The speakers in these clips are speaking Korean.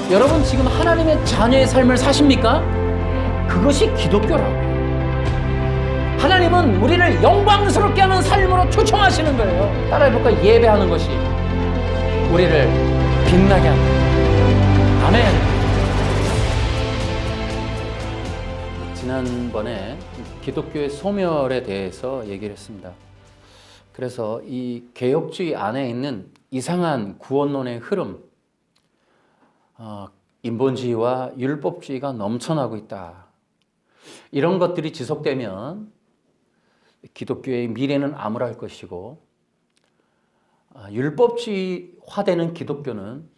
여러분 지금 하나님의 자녀의 삶을 사십니까? 그것이 기독교라고. 하나님은 우리를 영광스럽게 하는 삶으로 초청하시는 거예요. 따라해볼까? 예배하는 것이 우리를 빛나게 한다. 아멘. 지난번에 기독교의 소멸에 대해서 얘기를 했습니다. 그래서 이 개혁주의 안에 있는 이상한 구원론의 흐름, 인본주의와 율법주의가 넘쳐나고 있다. 이런 것들이 지속되면 기독교의 미래는 암울할 것이고, 율법주의화되는 기독교는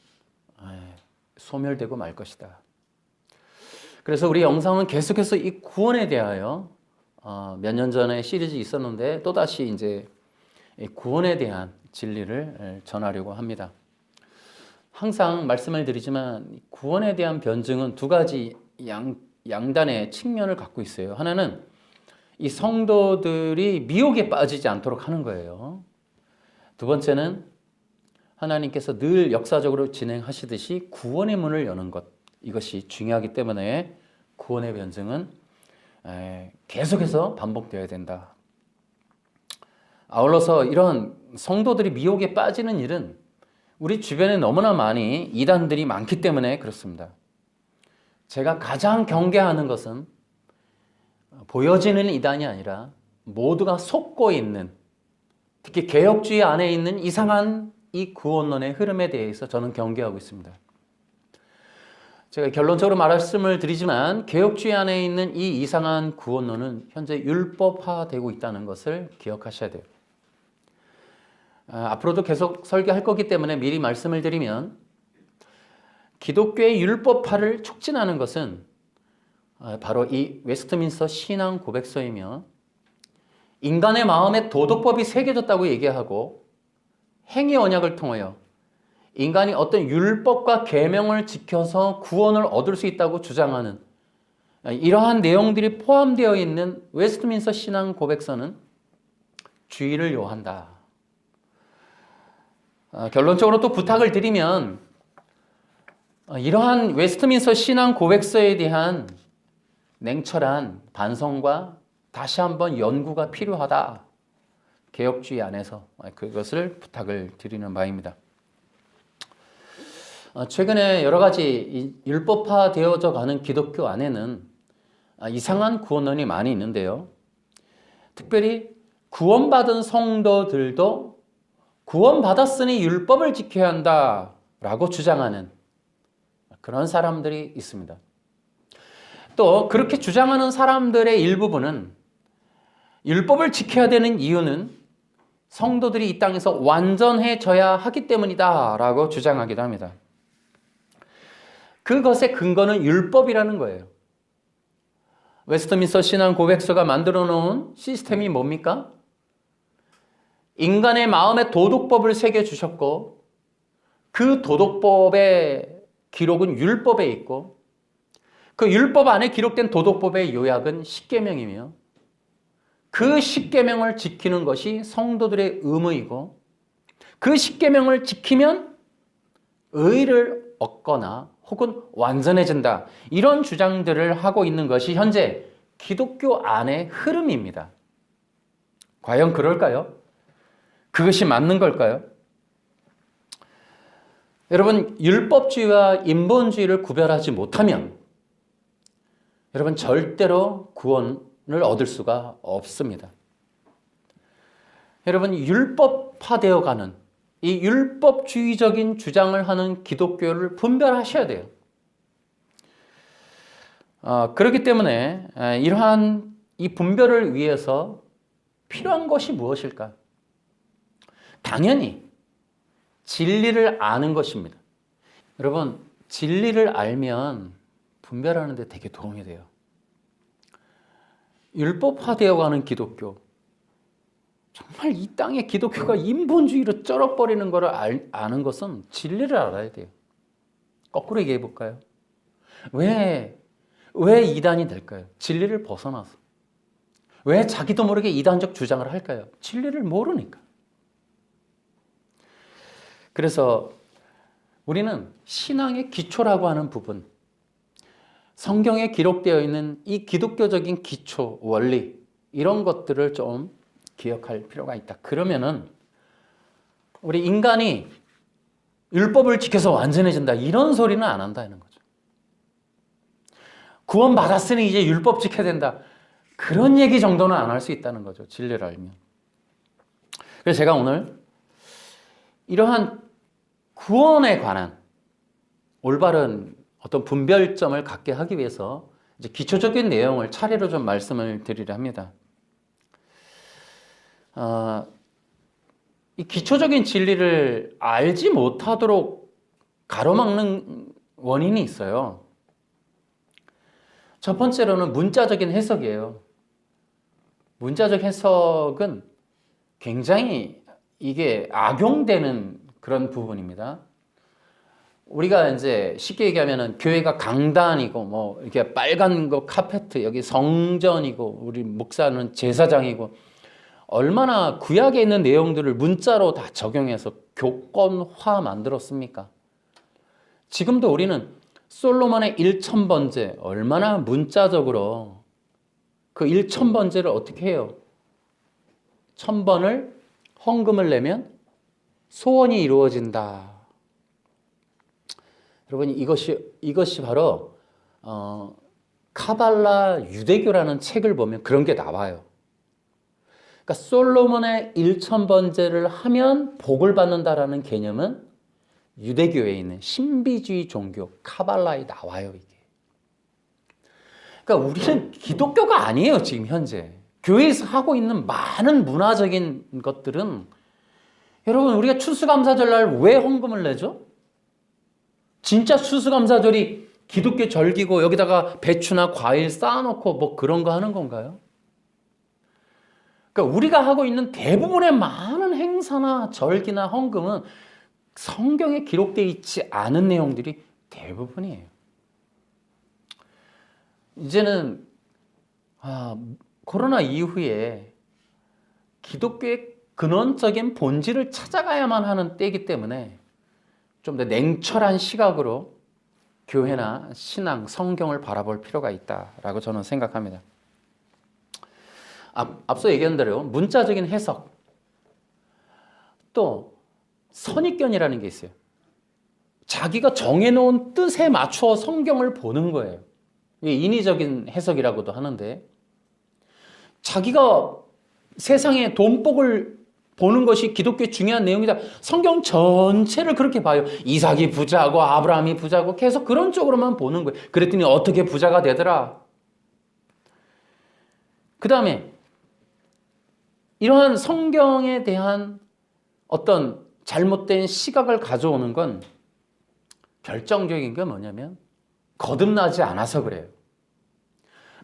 소멸되고 말 것이다. 그래서 우리 영상은 계속해서 이 구원에 대하여 몇 년 전에 시리즈 있었는데 또다시 이제 구원에 대한 진리를 전하려고 합니다. 항상 말씀을 드리지만 구원에 대한 변증은 두 가지 양단의 측면을 갖고 있어요. 하나는 이 성도들이 미혹에 빠지지 않도록 하는 거예요. 두 번째는 하나님께서 늘 역사적으로 진행하시듯이 구원의 문을 여는 것, 이것이 중요하기 때문에 구원의 변증은 계속해서 반복되어야 된다. 아울러서 이런 성도들이 미혹에 빠지는 일은 우리 주변에 너무나 많이 이단들이 많기 때문에 그렇습니다. 제가 가장 경계하는 것은 보여지는 이단이 아니라 모두가 속고 있는, 특히 개혁주의 안에 있는 이상한 이 구원론의 흐름에 대해서 저는 경계하고 있습니다. 제가 결론적으로 말씀을 드리지만 개혁주의 안에 있는 이 이상한 구원론은 현재 율법화되고 있다는 것을 기억하셔야 돼요. 앞으로도 계속 설교할 거기 때문에 미리 말씀을 드리면, 기독교의 율법화를 촉진하는 것은 바로 이 웨스트민스터 신앙 고백서이며, 인간의 마음에 도덕법이 새겨졌다고 얘기하고 행위 언약을 통하여 인간이 어떤 율법과 계명을 지켜서 구원을 얻을 수 있다고 주장하는 이러한 내용들이 포함되어 있는 웨스트민스터 신앙 고백서는 주의를 요한다. 결론적으로 또 부탁을 드리면, 이러한 웨스트민스터 신앙 고백서에 대한 냉철한 반성과 다시 한번 연구가 필요하다. 개혁주의 안에서 그것을 부탁을 드리는 바입니다. 최근에 여러 가지 율법화되어져 가는 기독교 안에는 이상한 구원론이 많이 있는데요. 특별히 구원받은 성도들도 구원받았으니 율법을 지켜야 한다라고 주장하는 그런 사람들이 있습니다. 또 그렇게 주장하는 사람들의 일부분은 율법을 지켜야 되는 이유는 성도들이 이 땅에서 완전해져야 하기 때문이다 라고 주장하기도 합니다. 그것의 근거는 율법이라는 거예요. 웨스트민스터 신앙 고백서가 만들어 놓은 시스템이 뭡니까? 인간의 마음에 도덕법을 새겨주셨고, 그 도덕법의 기록은 율법에 있고, 그 율법 안에 기록된 도덕법의 요약은 십계명이며, 그 십계명을 지키는 것이 성도들의 의무이고, 그 십계명을 지키면 의를 얻거나 혹은 완전해진다. 이런 주장들을 하고 있는 것이 현재 기독교 안의 흐름입니다. 과연 그럴까요? 그것이 맞는 걸까요? 여러분, 율법주의와 인본주의를 구별하지 못하면 여러분 절대로 구원을 얻을 수가 없습니다. 여러분, 율법화되어가는 이 율법주의적인 주장을 하는 기독교를 분별하셔야 돼요. 그렇기 때문에 이러한 이 분별을 위해서 필요한 것이 무엇일까? 당연히 진리를 아는 것입니다. 여러분, 진리를 알면 분별하는 데 되게 도움이 돼요. 율법화되어가는 기독교, 정말 이 땅의 기독교가 인본주의로 쩔어버리는 것을 아는 것은 진리를 알아야 돼요. 거꾸로 얘기해 볼까요? 왜 이단이 될까요? 진리를 벗어나서. 왜 자기도 모르게 이단적 주장을 할까요? 진리를 모르니까. 그래서 우리는 신앙의 기초라고 하는 부분, 성경에 기록되어 있는 이 기독교적인 기초, 원리, 이런 것들을 좀 기억할 필요가 있다. 그러면은 우리 인간이 율법을 지켜서 완전해진다, 이런 소리는 안 한다는 거죠. 구원 받았으니 이제 율법 지켜야 된다, 그런 얘기 정도는 안 할 수 있다는 거죠. 진리를 알면. 그래서 제가 오늘 이러한 구원에 관한 올바른 어떤 분별점을 갖게 하기 위해서 이제 기초적인 내용을 차례로 좀 말씀을 드리려 합니다. 이 기초적인 진리를 알지 못하도록 가로막는 원인이 있어요. 첫 번째로는 문자적인 해석이에요. 문자적 해석은 굉장히 이게 악용되는 그런 부분입니다. 우리가 이제 쉽게 얘기하면은 교회가 강단이고 뭐 이렇게 빨간 거 카페트, 여기 성전이고 우리 목사는 제사장이고, 얼마나 구약에 있는 내용들을 문자로 다 적용해서 교권화 만들었습니까? 지금도 우리는 솔로몬의 1000번제, 얼마나 문자적으로 그 1000번제를 어떻게 해요? 1000번을 헌금을 내면 소원이 이루어진다. 여러분, 이것이 바로 카발라 유대교라는 책을 보면 그런 게 나와요. 그러니까 솔로몬의 1000번제를 하면 복을 받는다라는 개념은 유대교에 있는 신비주의 종교 카발라에 나와요, 이게. 그러니까 우리는 기독교가 아니에요, 지금 현재. 교회에서 하고 있는 많은 문화적인 것들은, 여러분, 우리가 추수감사절날 왜 헌금을 내죠? 진짜 추수감사절이 기독교 절기고 여기다가 배추나 과일 쌓아놓고 뭐 그런 거 하는 건가요? 그러니까 우리가 하고 있는 대부분의 많은 행사나 절기나 헌금은 성경에 기록되어 있지 않은 내용들이 대부분이에요. 이제는 코로나 이후에 기독교의 근원적인 본질을 찾아가야만 하는 때이기 때문에 좀 더 냉철한 시각으로 교회나 신앙, 성경을 바라볼 필요가 있다라고 저는 생각합니다. 앞서 얘기한 대로 문자적인 해석, 또 선입견이라는 게 있어요. 자기가 정해놓은 뜻에 맞춰 성경을 보는 거예요. 이게 인위적인 해석이라고도 하는데, 자기가 세상의 돈복을 보는 것이 기독교의 중요한 내용이다, 성경 전체를 그렇게 봐요. 이삭이 부자고 아브라함이 부자고 계속 그런 쪽으로만 보는 거예요. 그랬더니 어떻게 부자가 되더라. 그 다음에 이러한 성경에 대한 어떤 잘못된 시각을 가져오는 건 결정적인 게 뭐냐면 거듭나지 않아서 그래요.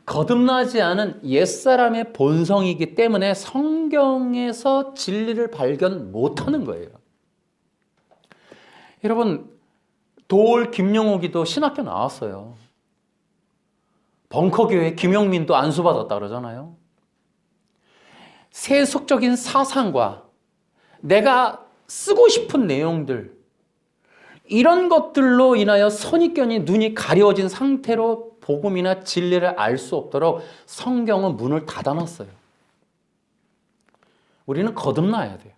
거듭나지 않은 옛사람의 본성이기 때문에 성경에서 진리를 발견 못하는 거예요. 여러분, 도올 김용옥이도 신학교 나왔어요. 벙커교회 김용민도 안수받았다 그러잖아요. 세속적인 사상과 내가 쓰고 싶은 내용들, 이런 것들로 인하여 선입견이 눈이 가려워진 상태로 복음이나 진리를 알 수 없도록 성경은 문을 닫아놨어요. 우리는 거듭나야 돼요.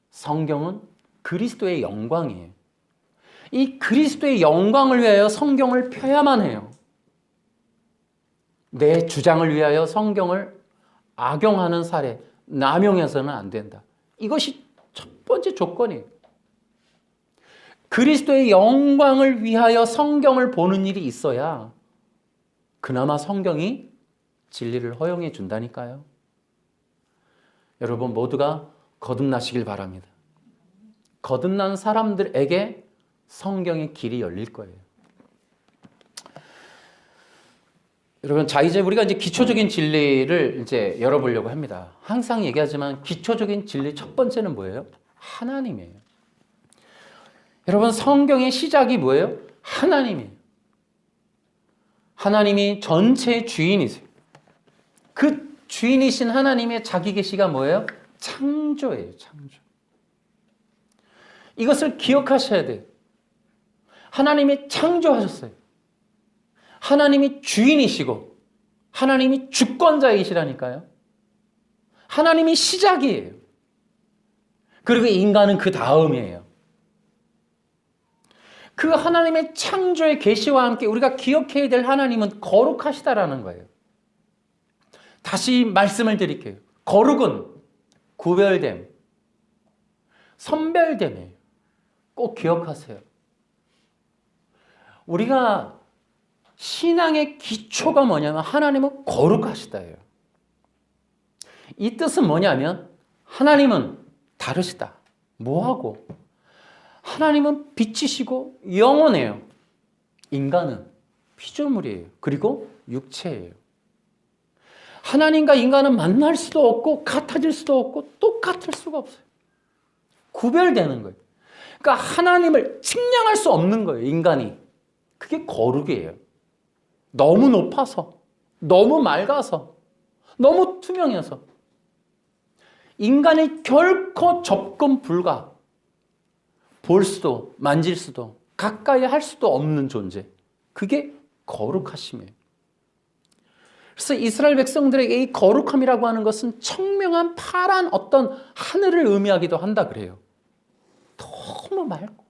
성경은 그리스도의 영광이에요. 이 그리스도의 영광을 위하여 성경을 펴야만 해요. 내 주장을 위하여 성경을 악용하는 사례, 남용해서는 안 된다. 이것이 첫 번째 조건이에요. 그리스도의 영광을 위하여 성경을 보는 일이 있어야 그나마 성경이 진리를 허용해 준다니까요. 여러분 모두가 거듭나시길 바랍니다. 거듭난 사람들에게 성경의 길이 열릴 거예요. 여러분, 이제 우리가 이제 기초적인 진리를 이제 열어보려고 합니다. 항상 얘기하지만 기초적인 진리 첫 번째는 뭐예요? 하나님이에요. 여러분, 성경의 시작이 뭐예요? 하나님이에요. 하나님이 전체의 주인이세요. 그 주인이신 하나님의 자기 계시가 뭐예요? 창조예요, 창조. 이것을 기억하셔야 돼요. 하나님이 창조하셨어요. 하나님이 주인이시고 하나님이 주권자이시라니까요. 하나님이 시작이에요. 그리고 인간은 그 다음이에요. 그 하나님의 창조의 계시와 함께 우리가 기억해야 될 하나님은 거룩하시다라는 거예요. 다시 말씀을 드릴게요. 거룩은 구별됨, 선별됨이에요. 꼭 기억하세요. 우리가 신앙의 기초가 뭐냐면 하나님은 거룩하시다예요. 이 뜻은 뭐냐면 하나님은 다르시다. 뭐하고? 하나님은 빛이시고 영원해요. 인간은 피조물이에요. 그리고 육체예요. 하나님과 인간은 만날 수도 없고 같아질 수도 없고 똑같을 수가 없어요. 구별되는 거예요. 그러니까 하나님을 측량할 수 없는 거예요. 인간이. 그게 거룩이에요. 너무 높아서, 너무 맑아서, 너무 투명해서 인간이 결코 접근 불가, 볼 수도 만질 수도 가까이 할 수도 없는 존재. 그게 거룩하심이에요. 그래서 이스라엘 백성들에게 이 거룩함이라고 하는 것은 청명한 파란 어떤 하늘을 의미하기도 한다 그래요. 너무 맑고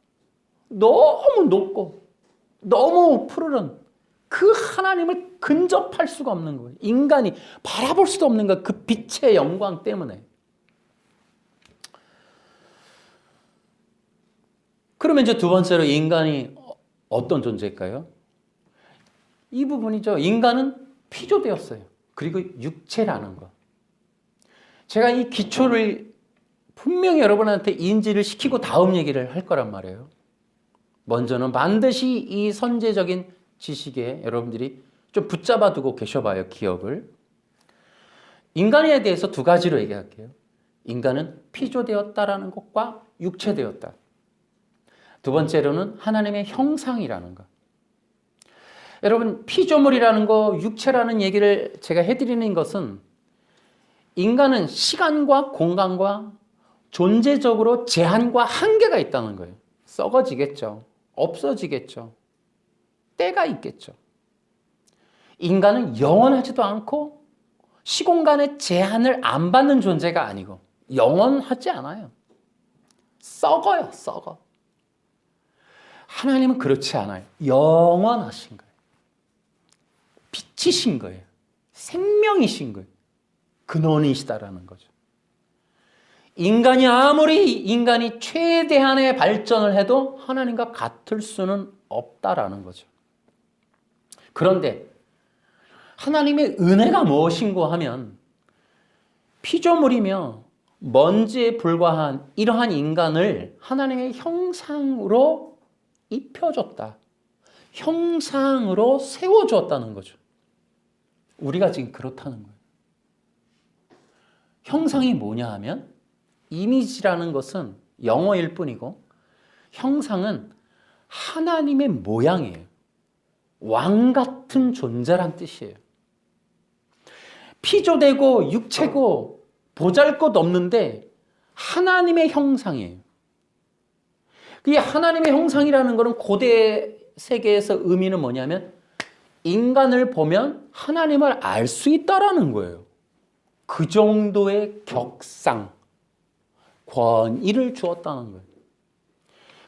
너무 높고 너무 푸르른 그 하나님을 근접할 수가 없는 거예요. 인간이 바라볼 수도 없는 거예요. 그 빛의 영광 때문에. 그러면 이제 두 번째로 인간이 어떤 존재일까요? 이 부분이죠. 인간은 피조되었어요. 그리고 육체라는 것. 제가 이 기초를 분명히 여러분한테 인지를 시키고 다음 얘기를 할 거란 말이에요. 먼저는 반드시 이 선제적인 지식에 여러분들이 좀 붙잡아 두고 계셔봐요. 기억을. 인간에 대해서 두 가지로 얘기할게요. 인간은 피조되었다라는 것과 육체되었다. 두 번째로는 하나님의 형상이라는 것. 여러분, 피조물이라는 거, 육체라는 얘기를 제가 해드리는 것은 인간은 시간과 공간과 존재적으로 제한과 한계가 있다는 거예요. 썩어지겠죠. 없어지겠죠. 때가 있겠죠. 인간은 영원하지도 않고 시공간의 제한을 안 받는 존재가 아니고 영원하지 않아요. 썩어요, 썩어. 하나님은 그렇지 않아요. 영원하신 거예요. 빛이신 거예요. 생명이신 거예요. 근원이시다라는 거죠. 인간이 아무리 인간이 최대한의 발전을 해도 하나님과 같을 수는 없다라는 거죠. 그런데 하나님의 은혜가 무엇인고 하면 피조물이며 먼지에 불과한 이러한 인간을 하나님의 형상으로 입혀줬다. 형상으로 세워주었다는 거죠. 우리가 지금 그렇다는 거예요. 형상이 뭐냐 하면 이미지라는 것은 영어일 뿐이고 형상은 하나님의 모양이에요. 왕 같은 존재란 뜻이에요. 피조되고 육체고 보잘것없는데 하나님의 형상이에요. 이 하나님의 형상이라는 것은 고대 세계에서 의미는 뭐냐면 인간을 보면 하나님을 알 수 있다라는 거예요. 그 정도의 격상, 권위를 주었다는 거예요.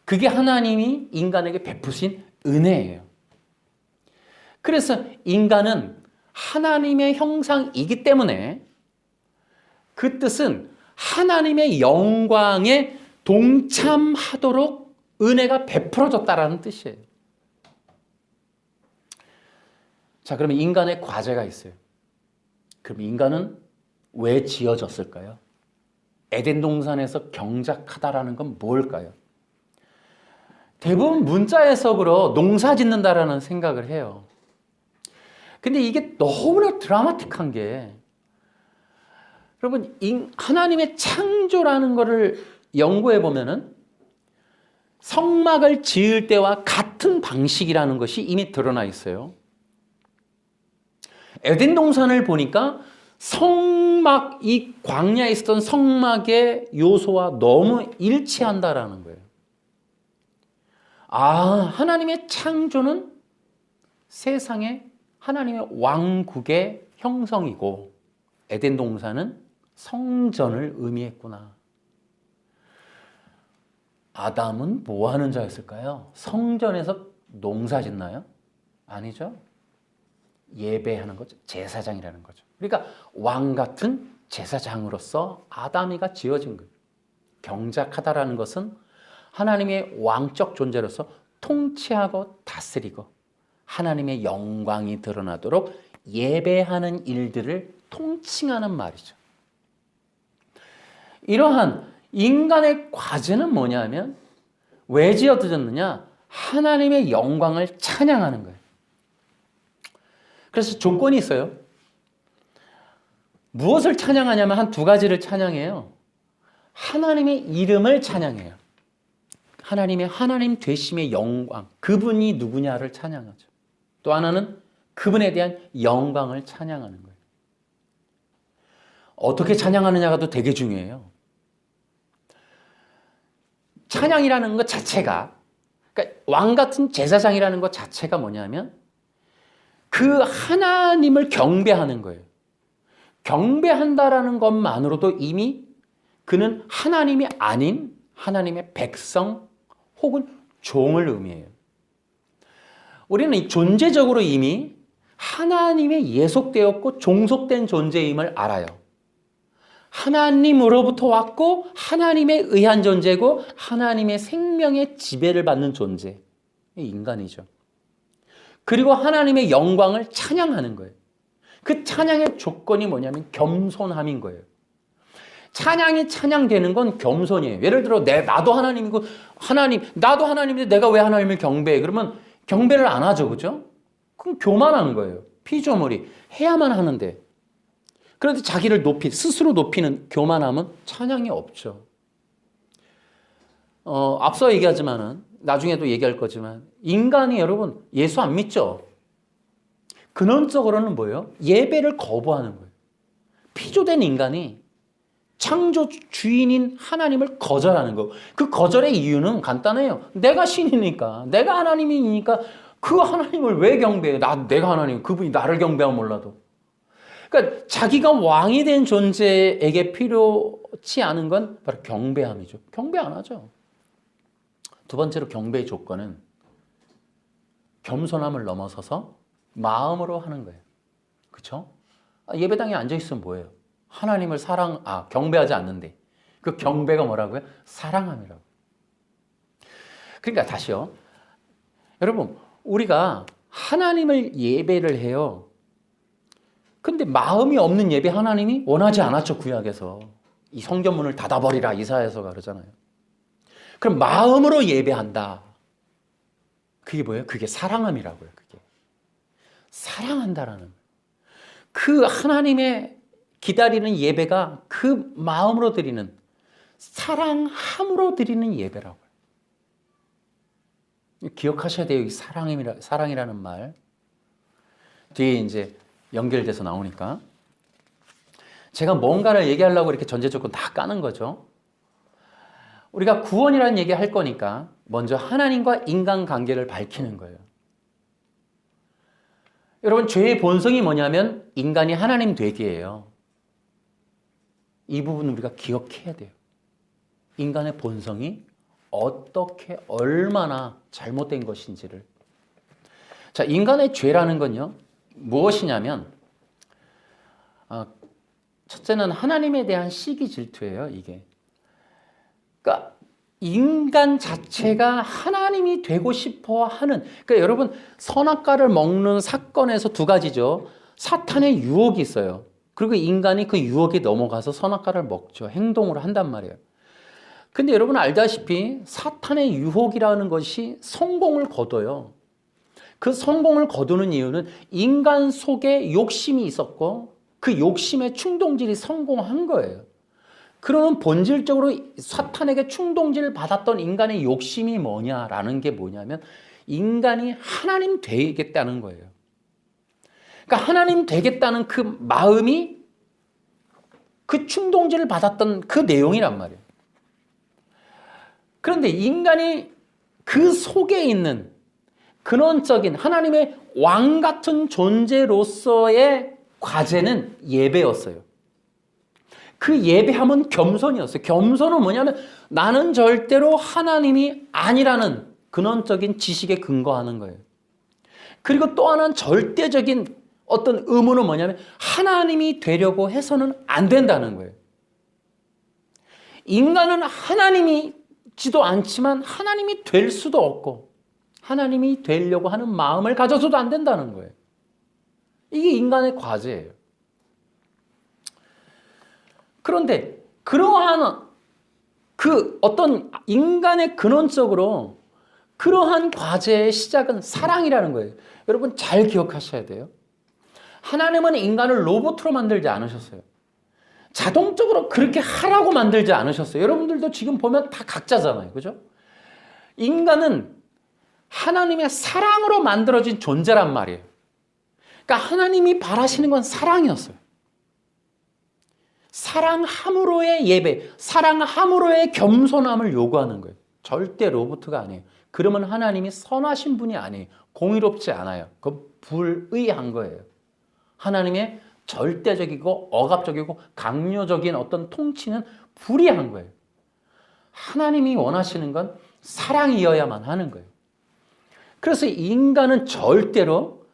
그게 하나님이 인간에게 베푸신 은혜예요. 그래서 인간은 하나님의 형상이기 때문에 그 뜻은 하나님의 영광에 동참하도록 은혜가 베풀어졌다라는 뜻이에요. 자, 그러면 인간의 과제가 있어요. 그럼 인간은 왜 지어졌을까요? 에덴 동산에서 경작하다라는 건 뭘까요? 대부분 문자 해석으로 농사 짓는다라는 생각을 해요. 근데 이게 너무나 드라마틱한 게 여러분 하나님의 창조라는 거를 연구해 보면은 성막을 지을 때와 같은 방식이라는 것이 이미 드러나 있어요. 에덴 동산을 보니까 이 광야에 있었던 성막의 요소와 너무 일치한다라는 거예요. 하나님의 창조는 세상의 하나님의 왕국의 형성이고 에덴 동산은 성전을 의미했구나. 아담은 뭐 하는 자였을까요? 성전에서 농사 짓나요? 아니죠. 예배하는 거죠. 제사장이라는 거죠. 그러니까 왕 같은 제사장으로서 아담이가 지어진 거예요. 경작하다라는 것은 하나님의 왕적 존재로서 통치하고 다스리고 하나님의 영광이 드러나도록 예배하는 일들을 통칭하는 말이죠. 이러한 인간의 과제는 뭐냐면 왜 지어졌느냐? 하나님의 영광을 찬양하는 거예요. 그래서 조건이 있어요. 무엇을 찬양하냐면 한 두 가지를 찬양해요. 하나님의 이름을 찬양해요. 하나님의 하나님 되심의 영광, 그분이 누구냐를 찬양하죠. 또 하나는 그분에 대한 영광을 찬양하는 거예요. 어떻게 찬양하느냐가 또 되게 중요해요. 찬양이라는 것 자체가, 그러니까 왕 같은 제사장이라는 것 자체가 뭐냐면 그 하나님을 경배하는 거예요. 경배한다라는 것만으로도 이미 그는 하나님이 아닌 하나님의 백성 혹은 종을 의미해요. 우리는 존재적으로 이미 하나님에 예속되었고 종속된 존재임을 알아요. 하나님으로부터 왔고 하나님에 의한 존재고 하나님의 생명의 지배를 받는 존재, 인간이죠. 그리고 하나님의 영광을 찬양하는 거예요. 그 찬양의 조건이 뭐냐면 겸손함인 거예요. 찬양이 찬양되는 건 겸손이에요. 예를 들어 나도 하나님이고 나도 하나님인데 내가 왜 하나님을 경배해? 그러면 경배를 안 하죠. 그죠? 그럼 교만한 거예요. 피조물이 해야만 하는데. 그런데 자기를 스스로 높이는 교만함은 찬양이 없죠. 앞서 얘기하지만은 나중에도 얘기할 거지만 인간이 여러분 예수 안 믿죠? 근원적으로는 뭐예요? 예배를 거부하는 거예요. 피조된 인간이 창조 주인인 하나님을 거절하는 거. 그 거절의 이유는 간단해요. 내가 신이니까, 내가 하나님이니까 그 하나님을 왜 경배해? 내가 하나님, 그분이 나를 경배하면 몰라도. 그러니까 자기가 왕이 된 존재에게 필요치 않은 건 바로 경배함이죠. 경배 안 하죠. 두 번째로 경배의 조건은 겸손함을 넘어서서 마음으로 하는 거예요. 그렇죠? 예배당에 앉아 있으면 뭐예요? 하나님을 경배하지 않는데 그 경배가 뭐라고요? 사랑함이라고. 그러니까 다시요. 여러분, 우리가 하나님을 예배를 해요. 근데 마음이 없는 예배 하나님이 원하지 않았죠. 구약에서. 이 성전문을 닫아버리라 이사야서가 그러잖아요. 그럼 마음으로 예배한다. 그게 뭐예요? 그게 사랑함이라고요. 그게. 사랑한다라는. 그 하나님의 기다리는 예배가 그 마음으로 드리는 사랑함으로 드리는 예배라고요. 기억하셔야 돼요. 이 사랑이라는 말. 뒤에 이제 연결돼서 나오니까. 제가 뭔가를 얘기하려고 이렇게 전제 조건 다 까는 거죠. 우리가 구원이라는 얘기 할 거니까 먼저 하나님과 인간 관계를 밝히는 거예요. 여러분, 죄의 본성이 뭐냐면 인간이 하나님 되기예요. 이 부분 우리가 기억해야 돼요. 인간의 본성이 어떻게 얼마나 잘못된 것인지를. 자, 인간의 죄라는 건요. 무엇이냐면 첫째는 하나님에 대한 시기 질투예요. 이게. 그러니까 인간 자체가 하나님이 되고 싶어 하는. 그러니까 여러분 선악과를 먹는 사건에서 두 가지죠. 사탄의 유혹이 있어요. 그리고 인간이 그 유혹에 넘어가서 선악과를 먹죠. 행동을 한단 말이에요. 근데 여러분 알다시피 사탄의 유혹이라는 것이 성공을 거둬요. 그 성공을 거두는 이유는 인간 속에 욕심이 있었고 그 욕심의 충동질이 성공한 거예요. 그러면 본질적으로 사탄에게 충동질을 받았던 인간의 욕심이 뭐냐라는 게 뭐냐면 인간이 하나님 되겠다는 거예요. 그러니까 하나님 되겠다는 그 마음이 그 충동질을 받았던 그 내용이란 말이에요. 그런데 인간이 그 속에 있는 근원적인 하나님의 왕 같은 존재로서의 과제는 예배였어요. 그 예배함은 겸손이었어요. 겸손은 뭐냐면 나는 절대로 하나님이 아니라는 근원적인 지식에 근거하는 거예요. 그리고 또 하나는 절대적인 어떤 의무는 뭐냐면 하나님이 되려고 해서는 안 된다는 거예요. 인간은 하나님이지도 않지만 하나님이 될 수도 없고 하나님이 되려고 하는 마음을 가져서도 안 된다는 거예요. 이게 인간의 과제예요. 그런데 그러한 그 어떤 인간의 근원적으로 그러한 과제의 시작은 사랑이라는 거예요. 여러분 잘 기억하셔야 돼요. 하나님은 인간을 로봇으로 만들지 않으셨어요. 자동적으로 그렇게 하라고 만들지 않으셨어요. 여러분들도 지금 보면 다 각자잖아요. 그죠? 인간은 하나님의 사랑으로 만들어진 존재란 말이에요. 그러니까 하나님이 바라시는 건 사랑이었어요. 사랑함으로의 예배, 사랑함으로의 겸손함을 요구하는 거예요. 절대 로봇가 아니에요. 그러면 하나님이 선하신 분이 아니에요. 공의롭지 않아요. 그건 불의한 거예요. 하나님의 절대적이고 억압적이고 강요적인 어떤 통치는 불의한 거예요. 하나님이 원하시는 건 사랑이어야만 하는 거예요. 그래서 인간은 절대로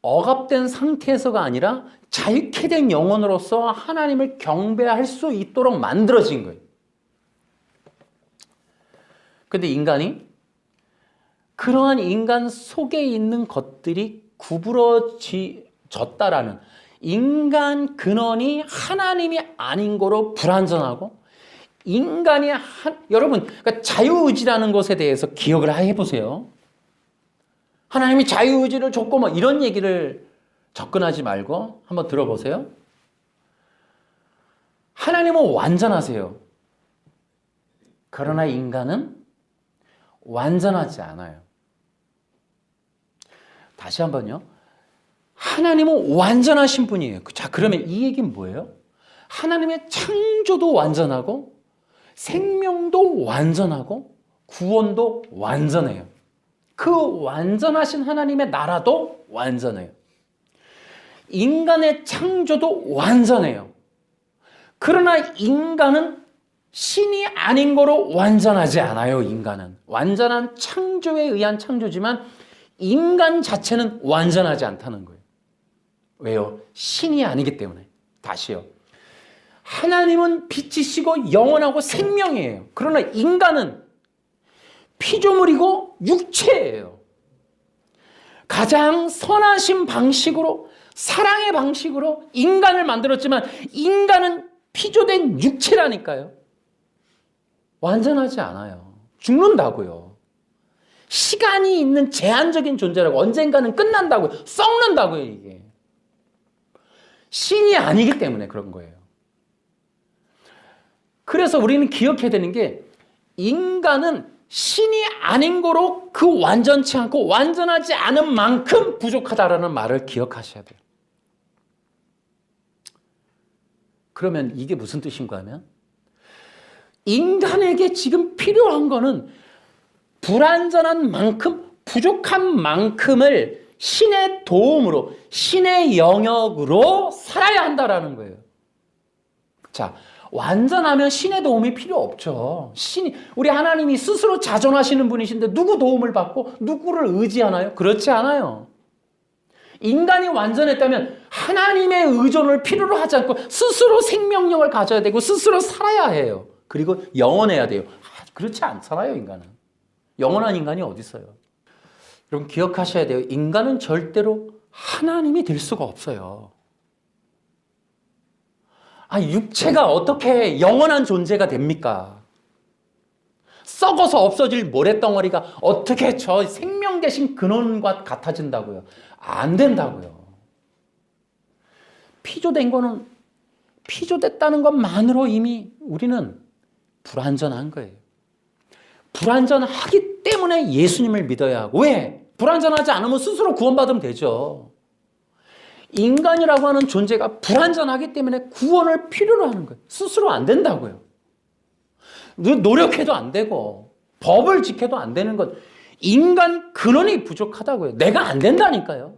억압된 상태에서가 아니라 자유케 된 영혼으로서 하나님을 경배할 수 있도록 만들어진 거예요. 그런데 인간이 그러한 인간 속에 있는 것들이 구부러졌다라는 인간 근원이 하나님이 아닌 거로 불완전하고 인간이 여러분 그러니까 자유의지라는 것에 대해서 기억을 해보세요. 하나님이 자유의지를 줬고 뭐 이런 얘기를 접근하지 말고 한번 들어보세요. 하나님은 완전하세요. 그러나 인간은 완전하지 않아요. 다시 한번요. 하나님은 완전하신 분이에요. 자, 그러면 이 얘기는 뭐예요? 하나님의 창조도 완전하고 생명도 완전하고 구원도 완전해요. 그 완전하신 하나님의 나라도 완전해요. 인간의 창조도 완전해요. 그러나 인간은 신이 아닌 거로 완전하지 않아요. 인간은 완전한 창조에 의한 창조지만 인간 자체는 완전하지 않다는 거예요. 왜요? 신이 아니기 때문에. 다시요. 하나님은 빛이시고 영원하고 생명이에요. 그러나 인간은 피조물이고 육체예요. 가장 선하신 방식으로 사랑의 방식으로 인간을 만들었지만 인간은 피조된 육체라니까요. 완전하지 않아요. 죽는다고요. 시간이 있는 제한적인 존재라고 언젠가는 끝난다고요. 썩는다고요. 이게. 신이 아니기 때문에 그런 거예요. 그래서 우리는 기억해야 되는 게 인간은 신이 아닌 거로 그 완전치 않고 완전하지 않은 만큼 부족하다라는 말을 기억하셔야 돼요. 그러면 이게 무슨 뜻인가 하면 인간에게 지금 필요한 거는 불완전한 만큼 부족한 만큼을 신의 도움으로 신의 영역으로 살아야 한다라는 거예요. 자, 완전하면 신의 도움이 필요 없죠. 우리 하나님이 스스로 자존하시는 분이신데 누구 도움을 받고 누구를 의지하나요? 그렇지 않아요. 인간이 완전했다면 하나님의 의존을 필요로 하지 않고 스스로 생명력을 가져야 되고 스스로 살아야 해요. 그리고 영원해야 돼요. 그렇지 않잖아요, 인간은. 영원한 인간이 어디 있어요? 여러분 기억하셔야 돼요. 인간은 절대로 하나님이 될 수가 없어요. 육체가 어떻게 영원한 존재가 됩니까? 썩어서 없어질 모래덩어리가 어떻게 저 생명 대신 근원과 같아진다고요? 안 된다고요. 피조된 거는 피조됐다는 것만으로 이미 우리는 불완전한 거예요. 불완전하기 때문에 예수님을 믿어야 하고 왜? 불완전하지 않으면 스스로 구원받으면 되죠. 인간이라고 하는 존재가 불완전하기 때문에 구원을 필요로 하는 거예요. 스스로 안 된다고요. 노력해도 안 되고 법을 지켜도 안 되는 것. 인간 근원이 부족하다고요. 내가 안 된다니까요.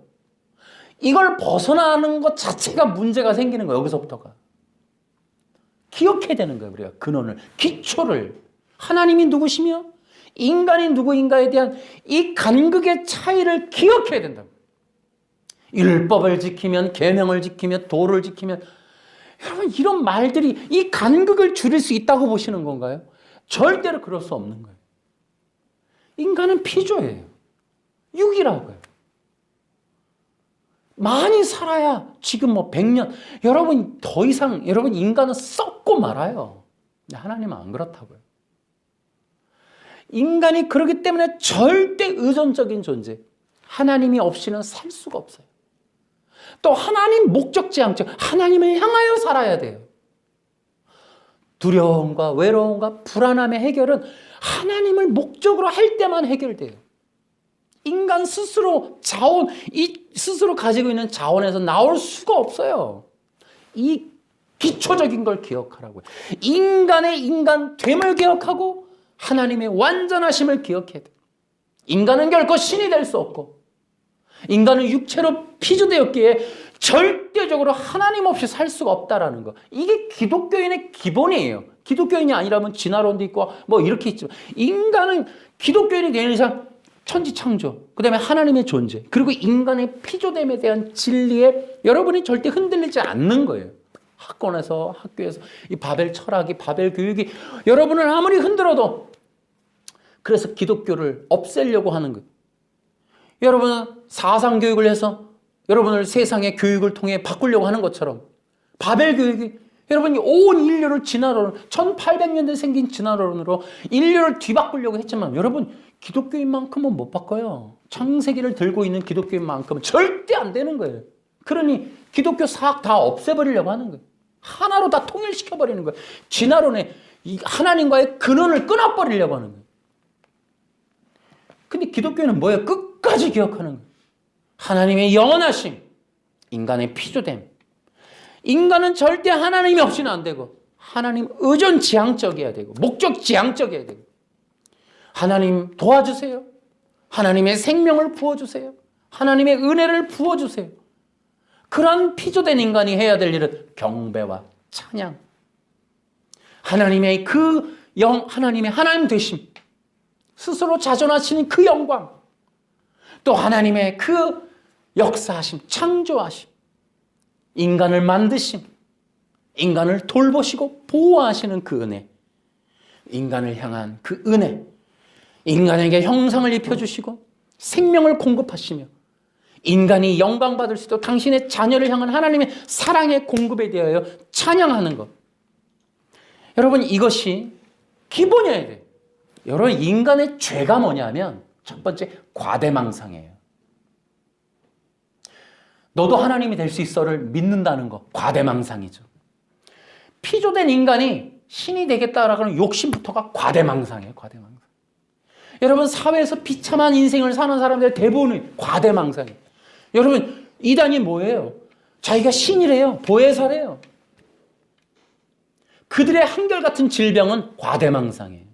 이걸 벗어나는 것 자체가 문제가 생기는 거예요. 여기서부터가. 기억해야 되는 거예요. 우리가 근원을, 기초를. 하나님이 누구시며 인간이 누구인가에 대한 이 간극의 차이를 기억해야 된다고. 율법을 지키면, 계명을 지키면, 도를 지키면, 여러분 이런 말들이 이 간극을 줄일 수 있다고 보시는 건가요? 절대로 그럴 수 없는 거예요. 인간은 피조예요. 육이라고요. 많이 살아야 지금 뭐 100년, 여러분 더 이상 여러분 인간은 썩고 말아요. 근데 하나님은 안 그렇다고요. 인간이 그렇기 때문에 절대 의존적인 존재. 하나님이 없이는 살 수가 없어요. 또 하나님 목적지향적, 하나님을 향하여 살아야 돼요. 두려움과 외로움과 불안함의 해결은 하나님을 목적으로 할 때만 해결돼요. 인간 스스로 자원, 이 스스로 가지고 있는 자원에서 나올 수가 없어요. 이 기초적인 걸 기억하라고요. 인간의 인간됨을 기억하고 하나님의 완전하심을 기억해야 돼요. 인간은 결코 신이 될 수 없고 인간은 육체로 피조되었기에 절대적으로 하나님 없이 살 수가 없다라는 거. 이게 기독교인의 기본이에요. 기독교인이 아니라면 진화론도 있고 뭐 이렇게 있지만 인간은 기독교인이 되는 이상 천지창조, 그 다음에 하나님의 존재, 그리고 인간의 피조됨에 대한 진리에 여러분이 절대 흔들리지 않는 거예요. 학원에서, 학교에서 이 바벨 철학이, 바벨 교육이 여러분을 아무리 흔들어도 그래서 기독교를 없애려고 하는 거예요. 여러분은 사상교육을 해서 여러분을 세상의 교육을 통해 바꾸려고 하는 것처럼 바벨 교육이 여러분이 온 인류를 진화론, 1800년대 생긴 진화론으로 인류를 뒤바꾸려고 했지만 여러분 기독교인만큼은 못 바꿔요. 창세기를 들고 있는 기독교인만큼은 절대 안 되는 거예요. 그러니 기독교 사학 다 없애버리려고 하는 거예요. 하나로 다 통일시켜버리는 거예요. 진화론에 이 하나님과의 근원을 끊어버리려고 하는 거예요. 근데 기독교는 뭐예요? 끝까지 기억하는 거예요. 하나님의 영원하심, 인간의 피조됨. 인간은 절대 하나님이 없이는 안 되고 하나님 의존지향적이어야 되고 목적지향적이어야 되고 하나님 도와주세요. 하나님의 생명을 부어주세요. 하나님의 은혜를 부어주세요. 그런 피조된 인간이 해야 될 일은 경배와 찬양. 하나님의 하나님의 하나님 되심. 스스로 자존하시는 그 영광. 또 하나님의 그 역사하심, 창조하심. 인간을 만드심. 인간을 돌보시고 보호하시는 그 은혜. 인간을 향한 그 은혜. 인간에게 형상을 입혀주시고 생명을 공급하시며 인간이 영광받을 수 있도록 당신의 자녀를 향한 하나님의 사랑의 공급에 대하여 찬양하는 것. 여러분 이것이 기본이어야 돼요. 여러분 인간의 죄가 뭐냐면 첫 번째 과대망상이에요. 너도 하나님이 될 수 있어를 믿는다는 거 과대망상이죠. 피조된 인간이 신이 되겠다라고 하는 욕심부터가 과대망상이에요. 과대망상. 여러분 사회에서 비참한 인생을 사는 사람들 대부분이 과대망상이에요. 여러분 이단이 뭐예요? 자기가 신이래요. 보혜사래요. 그들의 한결같은 질병은 과대망상이에요.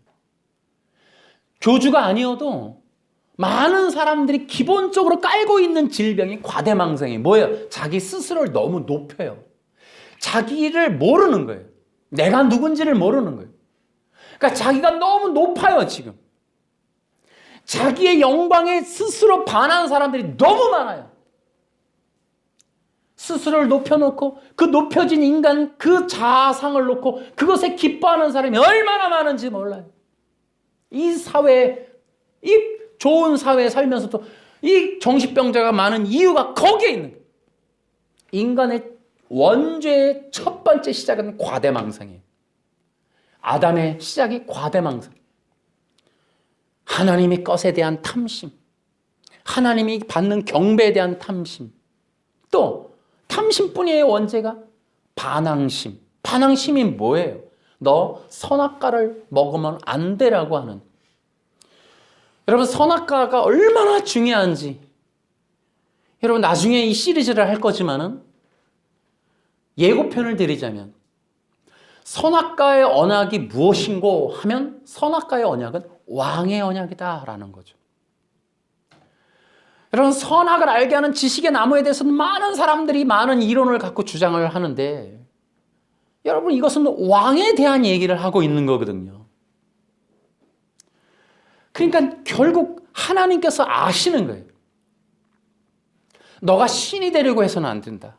교주가 아니어도 많은 사람들이 기본적으로 깔고 있는 질병이 과대망상이에요. 뭐예요? 자기 스스로를 너무 높여요. 자기를 모르는 거예요. 내가 누군지를 모르는 거예요. 그러니까 자기가 너무 높아요, 지금. 자기의 영광에 스스로 반하는 사람들이 너무 많아요. 스스로를 높여놓고 그 높여진 인간 그 자아상을 놓고 그것에 기뻐하는 사람이 얼마나 많은지 몰라요. 이 사회에, 이 좋은 사회에 살면서도 이 정신병자가 많은 이유가 거기에 있는 거예요. 인간의 원죄의 첫 번째 시작은 과대망상이에요. 아담의 시작이 과대망상. 하나님의 것에 대한 탐심, 하나님이 받는 경배에 대한 탐심, 또 탐심뿐이에요. 원죄가 반항심. 반항심이 뭐예요? 너 선악과를 먹으면 안 되라고 하는. 여러분 선악과가 얼마나 중요한지 여러분 나중에 이 시리즈를 할 거지만은 예고편을 드리자면 선악과의 언약이 무엇인고 하면 선악과의 언약은 왕의 언약이다라는 거죠. 여러분, 선악을 알게 하는 지식의 나무에 대해서는 많은 사람들이 많은 이론을 갖고 주장을 하는데, 여러분, 이것은 왕에 대한 얘기를 하고 있는 거거든요. 그러니까 결국 하나님께서 아시는 거예요. 너가 신이 되려고 해서는 안 된다.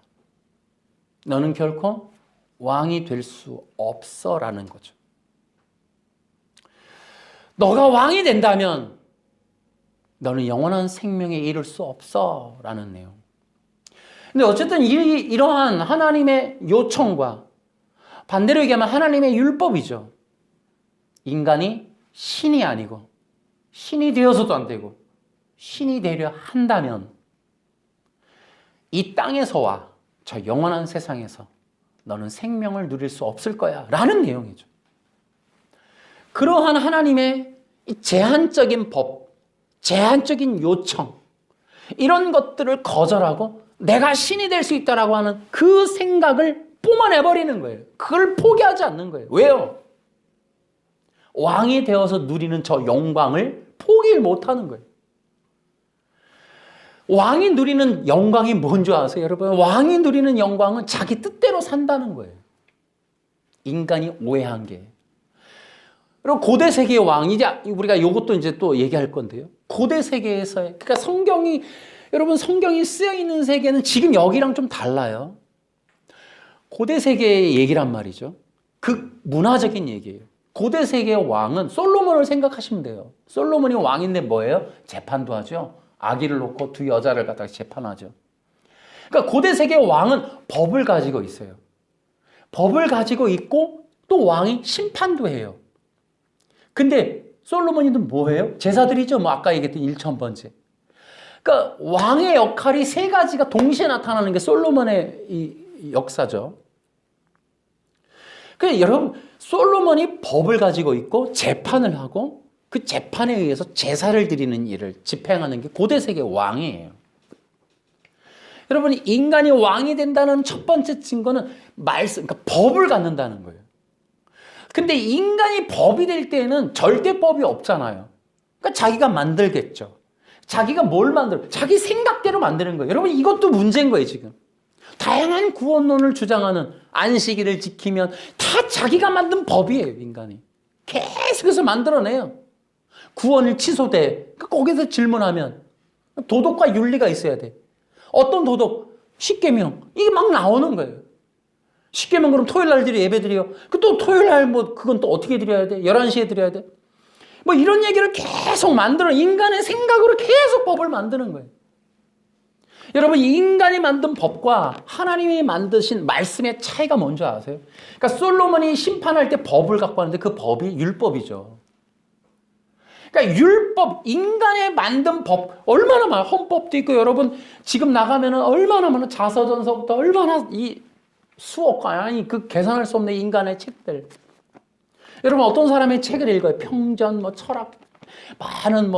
너는 결코 왕이 될 수 없어라는 거죠. 너가 왕이 된다면 너는 영원한 생명에 이를 수 없어라는 내용. 근데 어쨌든 이러한 하나님의 요청과 반대로 얘기하면 하나님의 율법이죠. 인간이 신이 아니고 신이 되어서도 안 되고 신이 되려 한다면 이 땅에서와 저 영원한 세상에서 너는 생명을 누릴 수 없을 거야 라는 내용이죠. 그러한 하나님의 제한적인 법, 제한적인 요청, 이런 것들을 거절하고 내가 신이 될 수 있다라고 하는 그 생각을 뿜어내버리는 거예요. 그걸 포기하지 않는 거예요. 왜요? 왕이 되어서 누리는 저 영광을 포기를 못하는 거예요. 왕이 누리는 영광이 뭔지 아세요, 여러분? 왕이 누리는 영광은 자기 뜻대로 산다는 거예요. 인간이 오해한 게. 그리고 고대 세계의 왕, 이제 우리가 이것도 이제 또 얘기할 건데요. 고대 세계에서의, 그러니까 여러분 성경이 쓰여 있는 세계는 지금 여기랑 좀 달라요. 고대 세계의 얘기란 말이죠. 문화적인 얘기예요. 고대 세계의 왕은 솔로몬을 생각하시면 돼요. 솔로몬이 왕인데 뭐예요? 재판도 하죠. 아기를 놓고 두 여자를 갖다가 재판하죠. 그러니까 고대 세계의 왕은 법을 가지고 있어요. 법을 가지고 있고 또 왕이 심판도 해요. 근데 솔로몬이도 뭐예요? 제사드리죠. 뭐 아까 얘기했던 1000번째. 그러니까 왕의 역할이 세 가지가 동시에 나타나는 게 솔로몬의 이 역사죠. 그러니까 여러분, 솔로몬이 법을 가지고 있고 재판을 하고 그 재판에 의해서 제사를 드리는 일을 집행하는 게 고대 세계 왕이에요. 여러분, 인간이 왕이 된다는 첫 번째 증거는 그러니까 법을 갖는다는 거예요. 근데 인간이 법이 될 때에는 절대법이 없잖아요. 그러니까 자기가 만들겠죠. 자기가 뭘 자기 생각대로 만드는 거예요. 여러분, 이것도 문제인 거예요, 지금. 다양한 구원론을 주장하는 안식일을 지키면 다 자기가 만든 법이에요, 인간이. 계속해서 만들어내요. 구원을 취소돼. 거기서 질문하면 도덕과 윤리가 있어야 돼. 어떤 도덕? 십계명. 이게 막 나오는 거예요. 십계명 그럼 토요일 날 예배 드려요. 또 토요일 날 그건 또 어떻게 드려야 돼? 11시에 드려야 돼? 이런 얘기를 계속 인간의 생각으로 계속 법을 만드는 거예요. 여러분, 인간이 만든 법과 하나님이 만드신 말씀의 차이가 뭔지 아세요? 그러니까 솔로몬이 심판할 때 법을 갖고 왔는데 그 법이 율법이죠. 그러니까 율법, 인간의 만든 법, 얼마나 많아요. 헌법도 있고, 여러분, 지금 나가면은 얼마나 많은 자서전서부터 얼마나 수억, 그 계산할 수 없는 인간의 책들. 여러분, 어떤 사람의 책을 읽어요? 평전, 철학, 많은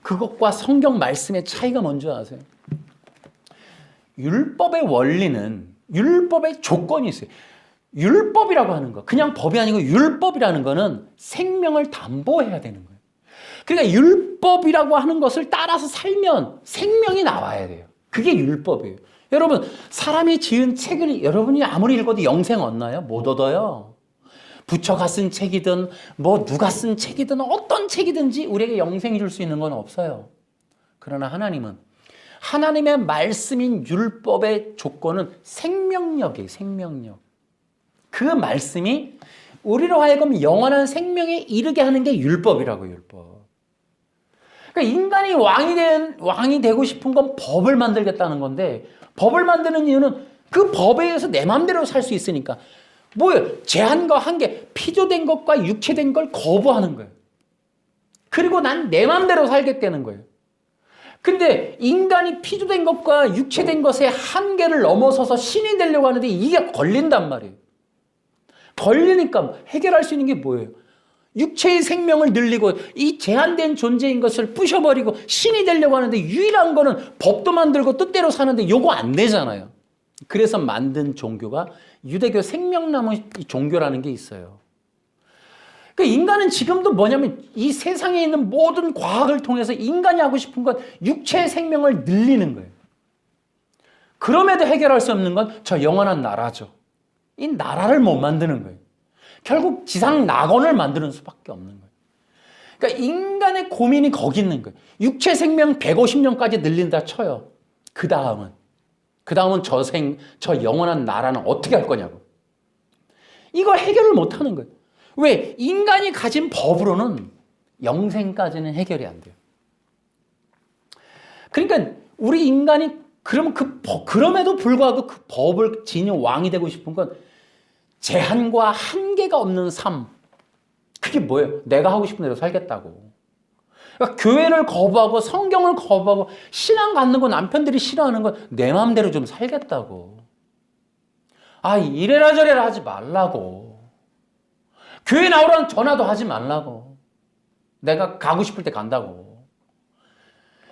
그것과 성경 말씀의 차이가 뭔지 아세요? 율법의 원리는, 율법의 조건이 있어요. 율법이라고 하는 거, 그냥 법이 아니고 율법이라는 거는 생명을 담보해야 되는 거예요. 그러니까 율법이라고 하는 것을 따라서 살면 생명이 나와야 돼요. 그게 율법이에요. 여러분, 사람이 지은 책을 여러분이 아무리 읽어도 영생 얻나요? 못 얻어요. 부처가 쓴 책이든 누가 쓴 책이든 어떤 책이든지 우리에게 영생 줄 수 있는 건 없어요. 그러나 하나님은 하나님의 말씀인 율법의 조건은 생명력이에요. 생명력. 그 말씀이 우리로 하여금 영원한 생명에 이르게 하는 게 율법이라고. 율법. 그러니까 인간이 왕이 되고 싶은 건 법을 만들겠다는 건데, 법을 만드는 이유는 그 법에 의해서 내 마음대로 살 수 있으니까. 뭐예요? 제한과 한계, 피조된 것과 육체된 걸 거부하는 거예요. 그리고 난 내 마음대로 살겠다는 거예요. 근데 인간이 피조된 것과 육체된 것의 한계를 넘어서서 신이 되려고 하는데 이게 걸린단 말이에요. 걸리니까 해결할 수 있는 게 뭐예요? 육체의 생명을 늘리고 이 제한된 존재인 것을 부셔버리고 신이 되려고 하는데, 유일한 거는 법도 만들고 뜻대로 사는데 요거 안 되잖아요. 그래서 만든 종교가 유대교 생명나무 종교라는 게 있어요. 그러니까 인간은 지금도 뭐냐면 이 세상에 있는 모든 과학을 통해서 인간이 하고 싶은 건 육체의 생명을 늘리는 거예요. 그럼에도 해결할 수 없는 건 저 영원한 나라죠. 이 나라를 못 만드는 거예요. 결국 지상 낙원을 만드는 수밖에 없는 거예요. 그러니까 인간의 고민이 거기 있는 거예요. 육체 생명 150년까지 늘린다 쳐요. 그 다음은 저 영원한 나라는 어떻게 할 거냐고. 이걸 해결을 못 하는 거예요. 왜? 인간이 가진 법으로는 영생까지는 해결이 안 돼요. 그러니까 우리 인간이 그럼에도 불구하고 그 법을 지닌 왕이 되고 싶은 건 제한과 한계가 없는 삶. 그게 뭐예요? 내가 하고 싶은 대로 살겠다고. 그러니까 교회를 거부하고 성경을 거부하고 신앙 갖는 거 남편들이 싫어하는 건 내 마음대로 좀 살겠다고. 이래라 저래라 하지 말라고. 교회 나오라는 전화도 하지 말라고. 내가 가고 싶을 때 간다고.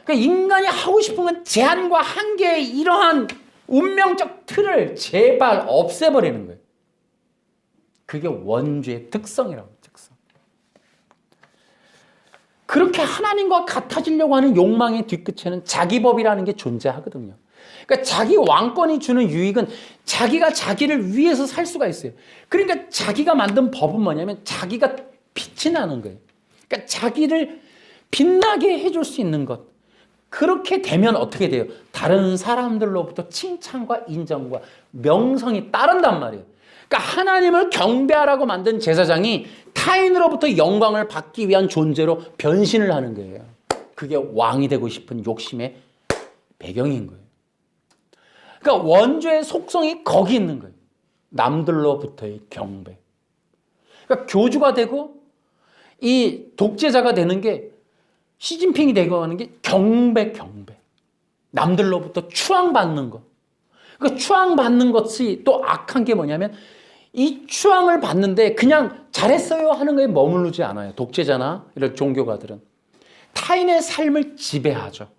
그러니까 인간이 하고 싶은 건 제한과 한계의 이러한 운명적 틀을 제발 없애버리는 거예요. 그게 원죄의 특성이라고. 특성. 그렇게 하나님과 같아지려고 하는 욕망의 뒤끝에는 자기법이라는 게 존재하거든요. 그러니까 자기 왕권이 주는 유익은 자기가 자기를 위해서 살 수가 있어요. 그러니까 자기가 만든 법은 뭐냐면 자기가 빛이 나는 거예요. 그러니까 자기를 빛나게 해줄 수 있는 것. 그렇게 되면 어떻게 돼요? 다른 사람들로부터 칭찬과 인정과 명성이 따른단 말이에요. 그러니까 하나님을 경배하라고 만든 제사장이 타인으로부터 영광을 받기 위한 존재로 변신을 하는 거예요. 그게 왕이 되고 싶은 욕심의 배경인 거예요. 그러니까 원죄의 속성이 거기 있는 거예요. 남들로부터의 경배. 그러니까 교주가 되고 이 독재자가 되는 게 시진핑이 되고 하는 게 경배. 남들로부터 추앙받는 것. 그 추앙받는 것이 또 악한 게 뭐냐면 이 추앙을 받는데 그냥 잘했어요 하는 거에 머무르지 않아요. 독재자나 이런 종교가들은. 타인의 삶을 지배하죠.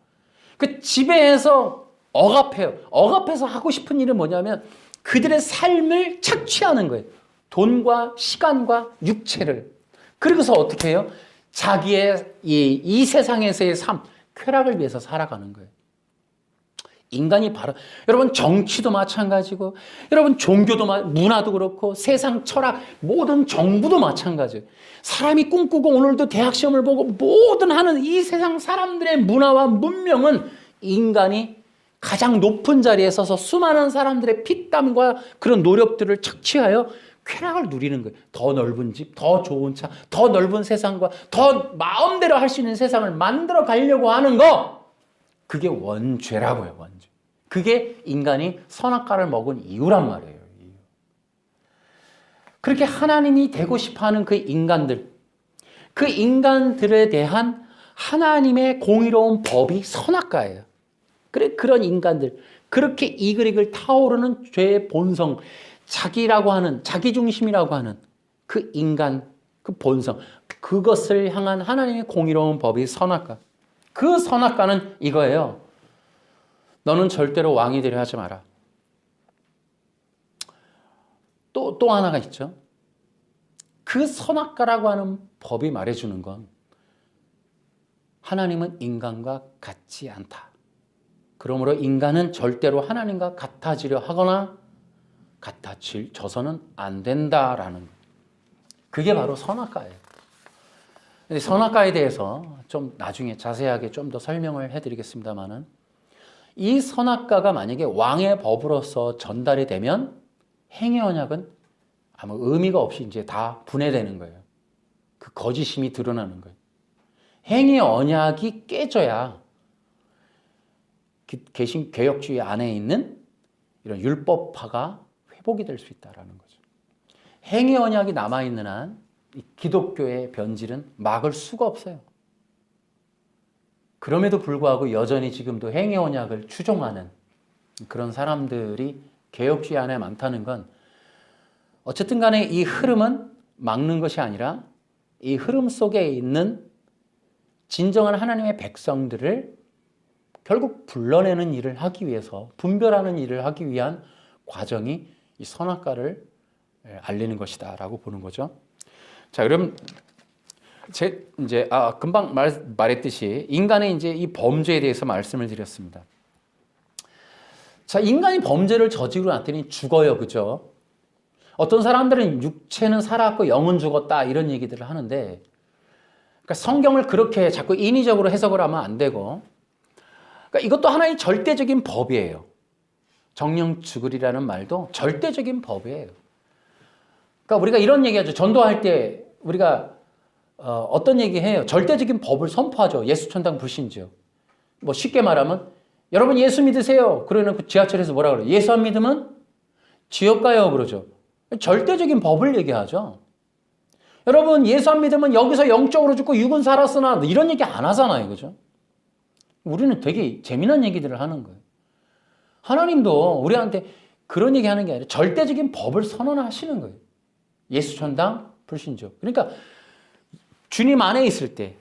그 지배해서 억압해요. 억압해서 하고 싶은 일은 뭐냐면 그들의 삶을 착취하는 거예요. 돈과 시간과 육체를. 그리고서 어떻게 해요? 자기의 이 세상에서의 삶, 쾌락을 위해서 살아가는 거예요. 인간이 바로 여러분 정치도 마찬가지고 여러분 종교도 문화도 그렇고 세상 철학 모든 정부도 마찬가지예요. 사람이 꿈꾸고 오늘도 대학 시험을 보고 모든 하는 이 세상 사람들의 문화와 문명은 인간이 가장 높은 자리에 서서 수많은 사람들의 피땀과 그런 노력들을 착취하여 쾌락을 누리는 거예요. 더 넓은 집, 더 좋은 차, 더 넓은 세상과 더 마음대로 할 수 있는 세상을 만들어 가려고 하는 거. 그게 원죄라고요. 원죄. 그게 인간이 선악과를 먹은 이유란 말이에요. 그렇게 하나님이 되고 싶어하는 그 인간들에 대한 하나님의 공의로운 법이 선악과예요. 그런 인간들, 그렇게 이글이글 타오르는 죄의 본성, 자기라고 하는, 자기중심이라고 하는 그 인간, 그 본성, 그것을 향한 하나님의 공의로운 법이 선악과. 그 선악과는 이거예요. 너는 절대로 왕이 되려 하지 마라. 또 하나가 있죠. 그 선악과라고 하는 법이 말해주는 건 하나님은 인간과 같지 않다. 그러므로 인간은 절대로 하나님과 같아지려 하거나 같아져서는 안 된다라는 것. 그게 바로 선악과예요. 근데 선악과에 대해서 좀 나중에 자세하게 좀 더 설명을 해드리겠습니다만은 이 선악과가 만약에 왕의 법으로서 전달이 되면 행위 언약은 아무 의미가 없이 이제 다 분해되는 거예요. 그 거짓심이 드러나는 거예요. 행위 언약이 깨져야 개신 개혁주의 안에 있는 이런 율법화가 회복이 될 수 있다라는 거죠. 행위 언약이 남아있는 한 이 기독교의 변질은 막을 수가 없어요. 그럼에도 불구하고 여전히 지금도 행위 언약을 추종하는 그런 사람들이 개혁주의 안에 많다는 건 어쨌든 간에 이 흐름은 막는 것이 아니라 이 흐름 속에 있는 진정한 하나님의 백성들을 결국 불러내는 일을 하기 위해서 분별하는 일을 하기 위한 과정이 이 선악과를 알리는 것이다 라고 보는 거죠. 자, 그럼 이제 금방 말했듯이 인간의 이제 이 범죄에 대해서 말씀을 드렸습니다. 자, 인간이 범죄를 저지르고 났더니 죽어요, 그죠? 어떤 사람들은 육체는 살았고 영은 죽었다 이런 얘기들을 하는데, 그러니까 성경을 그렇게 자꾸 인위적으로 해석을 하면 안 되고, 그러니까 이것도 하나의 절대적인 법이에요. 정령 죽으리라는 말도 절대적인 법이에요. 그러니까 우리가 이런 얘기하죠. 전도할 때 우리가 어떤 얘기해요? 절대적인 법을 선포하죠. 예수 천당 불신지요. 뭐 쉽게 말하면 여러분 예수 믿으세요. 그러면 지하철에서 뭐라 그래요? 예수 안 믿으면 지옥 가요. 그러죠. 절대적인 법을 얘기하죠. 여러분 예수 안 믿으면 여기서 영적으로 죽고 육은 살았으나 이런 얘기 안 하잖아요. 그죠? 우리는 되게 재미난 얘기들을 하는 거예요. 하나님도 우리한테 그런 얘기 하는 게 아니라 절대적인 법을 선언하시는 거예요. 예수 천당 불신지옥. 그러니까 주님 안에 있을 때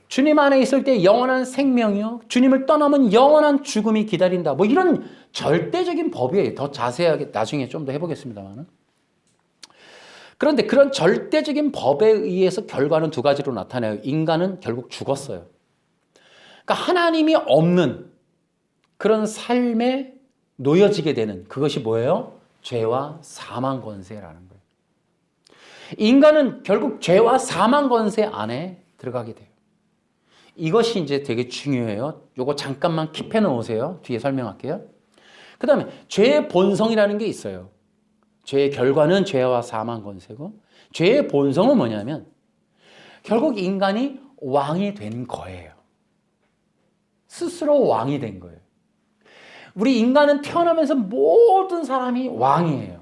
영원한 생명이요. 주님을 떠나면 영원한 죽음이 기다린다. 뭐 이런 절대적인 법이에요. 더 자세하게 나중에 좀 더 해보겠습니다만. 그런데 그런 절대적인 법에 의해서 결과는 두 가지로 나타나요. 인간은 결국 죽었어요. 그러니까 하나님이 없는 그런 삶에 놓여지게 되는 그것이 뭐예요? 죄와 사망 권세라는 거예요. 인간은 결국 죄와 사망 권세 안에 들어가게 돼요. 이것이 이제 되게 중요해요. 요거 잠깐만 킵해 놓으세요. 뒤에 설명할게요. 그 다음에 죄의 본성이라는 게 있어요. 죄의 결과는 죄와 사망 권세고, 죄의 본성은 뭐냐면 결국 인간이 왕이 된 거예요. 스스로 왕이 된 거예요. 우리 인간은 태어나면서 모든 사람이 왕이에요.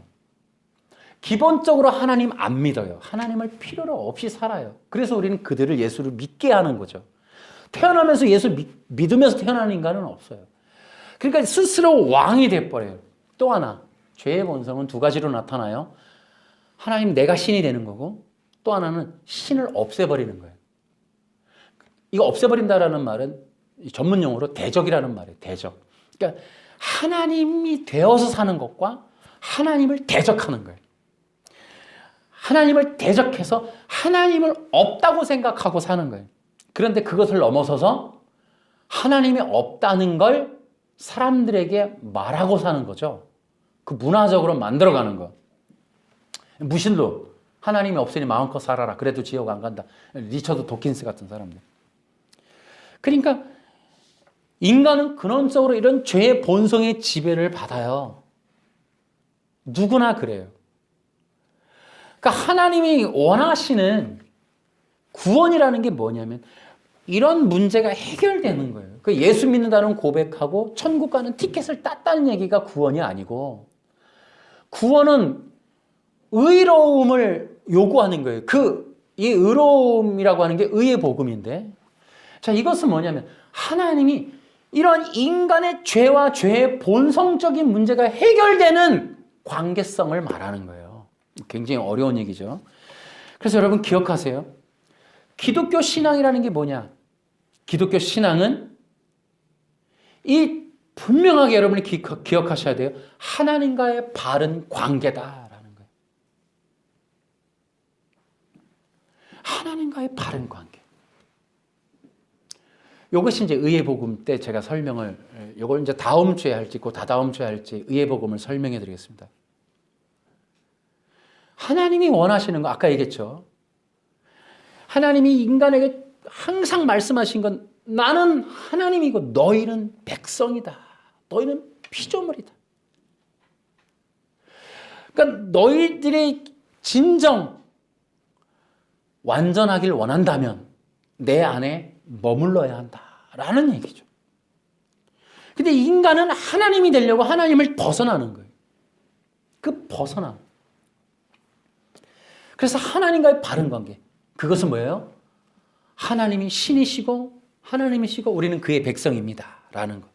기본적으로 하나님 안 믿어요. 하나님을 필요로 없이 살아요. 그래서 우리는 그들을 예수를 믿게 하는 거죠. 태어나면서 예수 믿으면서 태어나는 인간은 없어요. 그러니까 스스로 왕이 돼버려요. 또 하나, 죄의 본성은 두 가지로 나타나요. 하나님 내가 신이 되는 거고, 또 하나는 신을 없애버리는 거예요. 이거 없애버린다라는 말은 전문 용어로 대적이라는 말이에요. 대적. 그러니까 하나님이 되어서 사는 것과 하나님을 대적하는 거예요. 하나님을 대적해서 하나님을 없다고 생각하고 사는 거예요. 그런데 그것을 넘어서서 하나님이 없다는 걸 사람들에게 말하고 사는 거죠. 그 문화적으로 만들어가는 거. 무신로 하나님이 없으니 마음껏 살아라. 그래도 지옥 안 간다. 리처드 도킨스 같은 사람들. 그러니까 인간은 근원적으로 이런 죄의 본성의 지배를 받아요. 누구나 그래요. 그러니까 하나님이 원하시는 구원이라는 게 뭐냐면 이런 문제가 해결되는 거예요. 그 예수 믿는다는 고백하고 천국 가는 티켓을 땄다는 얘기가 구원이 아니고, 구원은 의로움을 요구하는 거예요. 이 의로움이라고 하는 게 의의 복음인데, 자, 이것은 뭐냐면 하나님이 이런 인간의 죄와 죄의 본성적인 문제가 해결되는 관계성을 말하는 거예요. 굉장히 어려운 얘기죠. 그래서 여러분 기억하세요. 기독교 신앙이라는 게 뭐냐? 기독교 신앙은 분명하게 여러분이 기억하셔야 돼요. 하나님과의 바른 관계다라는 거예요. 하나님과의 바른 관계. 이것이 이제 의의 복음 때 제가 이걸 이제 다음 주에 할지, 다다음 주에 할지 의의 복음을 설명해 드리겠습니다. 하나님이 원하시는 거 아까 얘기했죠. 하나님이 인간에게 항상 말씀하신 건 나는 하나님이고 너희는 백성이다. 너희는 피조물이다. 그러니까 너희들이 진정 완전하길 원한다면 내 안에 머물러야 한다라는 얘기죠. 근데 인간은 하나님이 되려고 하나님을 벗어나는 거예요. 그 벗어나. 그래서 하나님과의 바른 관계. 그것은 뭐예요? 하나님이 신이시고 하나님이시고 우리는 그의 백성입니다. 라는 것.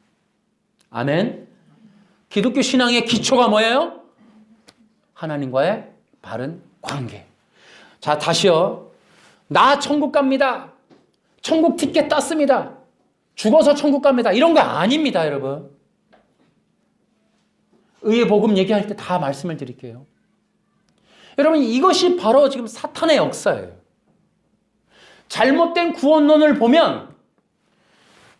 아멘. 기독교 신앙의 기초가 뭐예요? 하나님과의 바른 관계. 자, 다시요. 나 천국 갑니다. 천국 티켓 땄습니다. 죽어서 천국 갑니다. 이런 거 아닙니다, 여러분. 의의 복음 얘기할 때 다 말씀을 드릴게요. 여러분, 이것이 바로 지금 사탄의 역사예요. 잘못된 구원론을 보면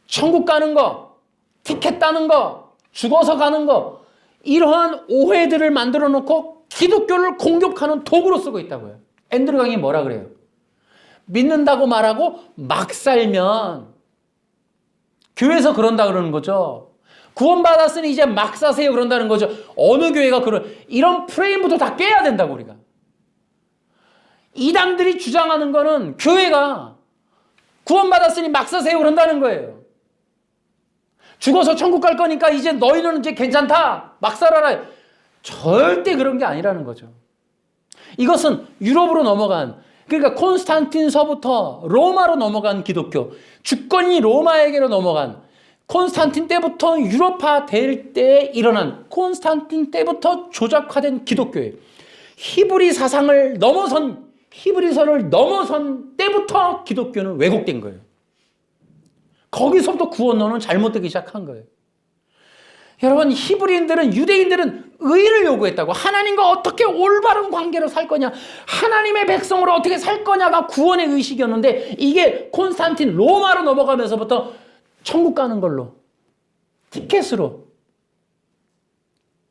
천국 가는 거, 티켓 따는 거, 죽어서 가는 거, 이러한 오해들을 만들어 놓고 기독교를 공격하는 도구로 쓰고 있다고요. 앤드류 강이 뭐라 그래요? 믿는다고 말하고 막 살면, 교회에서 그런다 그러는 거죠. 구원받았으니 이제 막 사세요 그런다는 거죠. 어느 교회가 이런 프레임부터 다 깨야 된다고. 우리가 이단들이 주장하는 거는 교회가 구원받았으니 막 사세요 그런다는 거예요. 죽어서 천국 갈 거니까 이제 너희는 이제 괜찮다 막 살아라. 절대 그런 게 아니라는 거죠. 이것은 유럽으로 넘어간, 그러니까 콘스탄틴서부터 로마로 넘어간 기독교, 주권이 로마에게로 넘어간, 콘스탄틴 때부터 유럽화 될 때 일어난, 콘스탄틴 때부터 조작화된 기독교예요. 히브리 사상을 넘어선, 히브리서를 넘어선 때부터 기독교는 왜곡된 거예요. 거기서부터 구원론은 잘못되기 시작한 거예요. 여러분, 히브리인들은, 유대인들은 의를 요구했다고. 하나님과 어떻게 올바른 관계로 살 거냐, 하나님의 백성으로 어떻게 살 거냐가 구원의 의식이었는데, 이게 콘스탄틴 로마로 넘어가면서부터 천국 가는 걸로, 티켓으로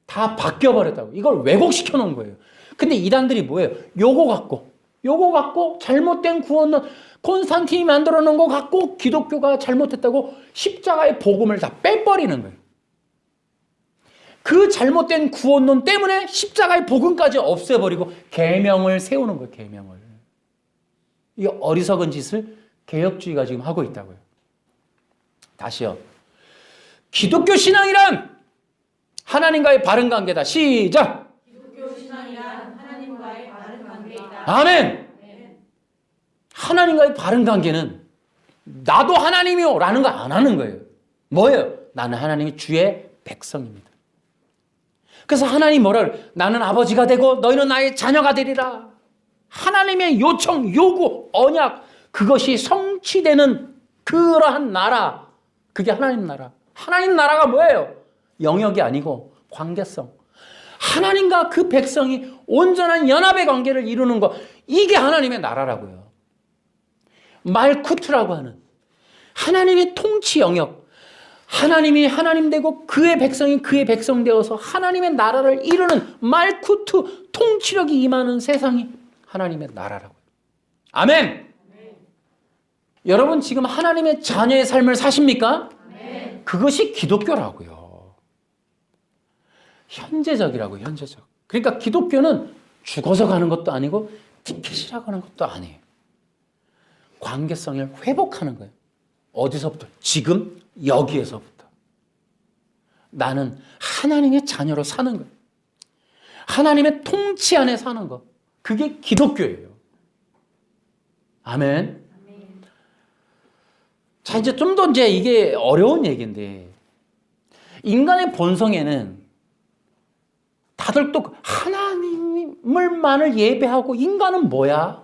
다 바뀌어버렸다고. 이걸 왜곡시켜 놓은 거예요. 근데 이단들이 뭐예요? 요거 갖고 잘못된 구원론, 콘스탄틴이 만들어 놓은 거 갖고 기독교가 잘못했다고 십자가의 복음을 다 빼버리는 거예요. 그 잘못된 구원론 때문에 십자가의 복음까지 없애버리고 계명을 세우는 거예요. 계명을. 이 어리석은 짓을 개혁주의가 지금 하고 있다고요. 다시요. 기독교 신앙이란 하나님과의 바른 관계다. 시작. 기독교 신앙이란 하나님과의 바른 관계이다. 아멘. 하나님과의 바른 관계는 나도 하나님이요 라는 거 안 하는 거예요. 뭐예요? 나는 하나님의 주의 백성입니다. 그래서 하나님 뭐라 그래요? 나는 아버지가 되고 너희는 나의 자녀가 되리라. 하나님의 요청, 요구, 언약, 그것이 성취되는 그러한 나라, 그게 하나님 나라. 하나님 나라가 뭐예요? 영역이 아니고 관계성. 하나님과 그 백성이 온전한 연합의 관계를 이루는 것, 이게 하나님의 나라라고요. 말쿠트라고 하는 하나님의 통치 영역, 하나님이 하나님 되고 그의 백성이 그의 백성 되어서 하나님의 나라를 이루는 말쿠트 통치력이 임하는 세상이 하나님의 나라라고요. 아멘. 여러분 지금 하나님의 자녀의 삶을 사십니까? 그것이 기독교라고요. 현재적이라고요. 현재적. 그러니까 기독교는 죽어서 가는 것도 아니고 티켓이라고 하는 것도 아니에요. 관계성을 회복하는 거예요. 어디서부터? 지금 여기에서부터. 나는 하나님의 자녀로 사는 거예요. 하나님의 통치 안에 사는 것. 그게 기독교예요. 아멘. 자, 이제 좀 더 이제 이게 어려운 얘기인데, 인간의 본성에는 다들 또 하나님을만을 예배하고, 인간은 뭐야?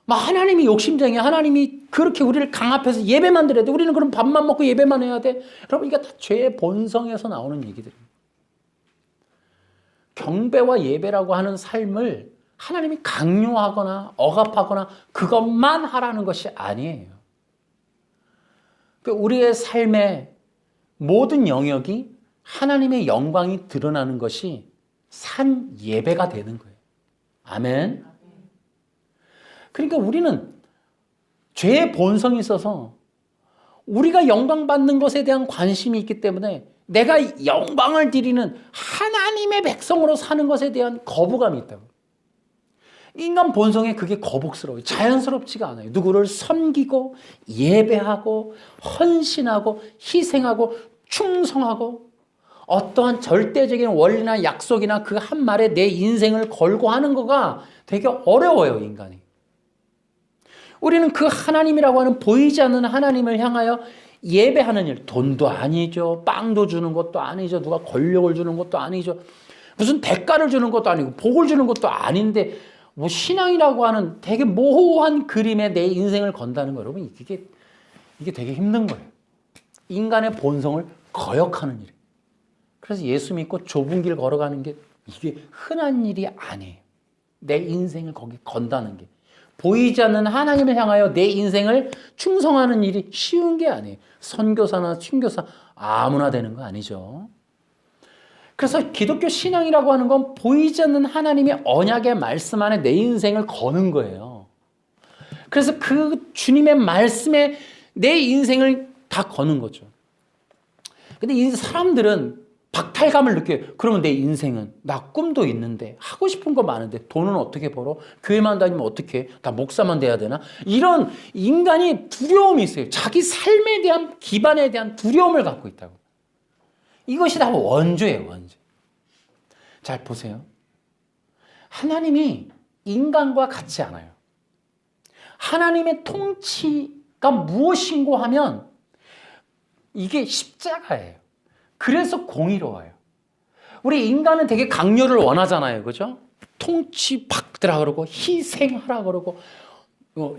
막 하나님이 욕심쟁이야. 하나님이 그렇게 우리를 강압해서 예배만 드려야 돼. 우리는 그럼 밥만 먹고 예배만 해야 돼. 여러분, 이게 다 죄의 본성에서 나오는 얘기들입니다. 경배와 예배라고 하는 삶을 하나님이 강요하거나 억압하거나 그것만 하라는 것이 아니에요. 우리의 삶의 모든 영역이 하나님의 영광이 드러나는 것이 산 예배가 되는 거예요. 아멘. 그러니까 우리는 죄의 본성이 있어서 우리가 영광 받는 것에 대한 관심이 있기 때문에 내가 영광을 드리는 하나님의 백성으로 사는 것에 대한 거부감이 있다고. 인간 본성에 그게 거북스러워요. 자연스럽지가 않아요. 누구를 섬기고 예배하고 헌신하고 희생하고 충성하고 어떠한 절대적인 원리나 약속이나 그 한 말에 내 인생을 걸고 하는 거가 되게 어려워요, 인간이. 우리는 그 하나님이라고 하는 보이지 않는 하나님을 향하여 예배하는 일, 돈도 아니죠. 빵도 주는 것도 아니죠. 누가 권력을 주는 것도 아니죠. 무슨 대가를 주는 것도 아니고 복을 주는 것도 아닌데 뭐 신앙이라고 하는 되게 모호한 그림에 내 인생을 건다는 거, 여러분, 이게 되게 힘든 거예요. 인간의 본성을 거역하는 일이에요. 그래서 예수 믿고 좁은 길 걸어가는 게 이게 흔한 일이 아니에요. 내 인생을 거기 건다는 게. 보이지 않는 하나님을 향하여 내 인생을 충성하는 일이 쉬운 게 아니에요. 선교사나 순교사 아무나 되는 거 아니죠. 그래서 기독교 신앙이라고 하는 건 보이지 않는 하나님의 언약의 말씀 안에 내 인생을 거는 거예요. 그래서 그 주님의 말씀에 내 인생을 다 거는 거죠. 근데 이 사람들은 박탈감을 느껴요. 그러면 내 인생은 나 꿈도 있는데 하고 싶은 거 많은데 돈은 어떻게 벌어? 교회만 다니면 어떻게 해? 나 목사만 돼야 되나? 이런 인간이 두려움이 있어요. 자기 삶에 대한 기반에 대한 두려움을 갖고 있다고. 이것이 다 원죄예요. 원죄. 잘 보세요. 하나님이 인간과 같지 않아요. 하나님의 통치가 무엇인고 하면 이게 십자가예요. 그래서 공의로워요. 우리 인간은 되게 강요를 원하잖아요. 그죠? 통치 받으라 그러고 희생하라 그러고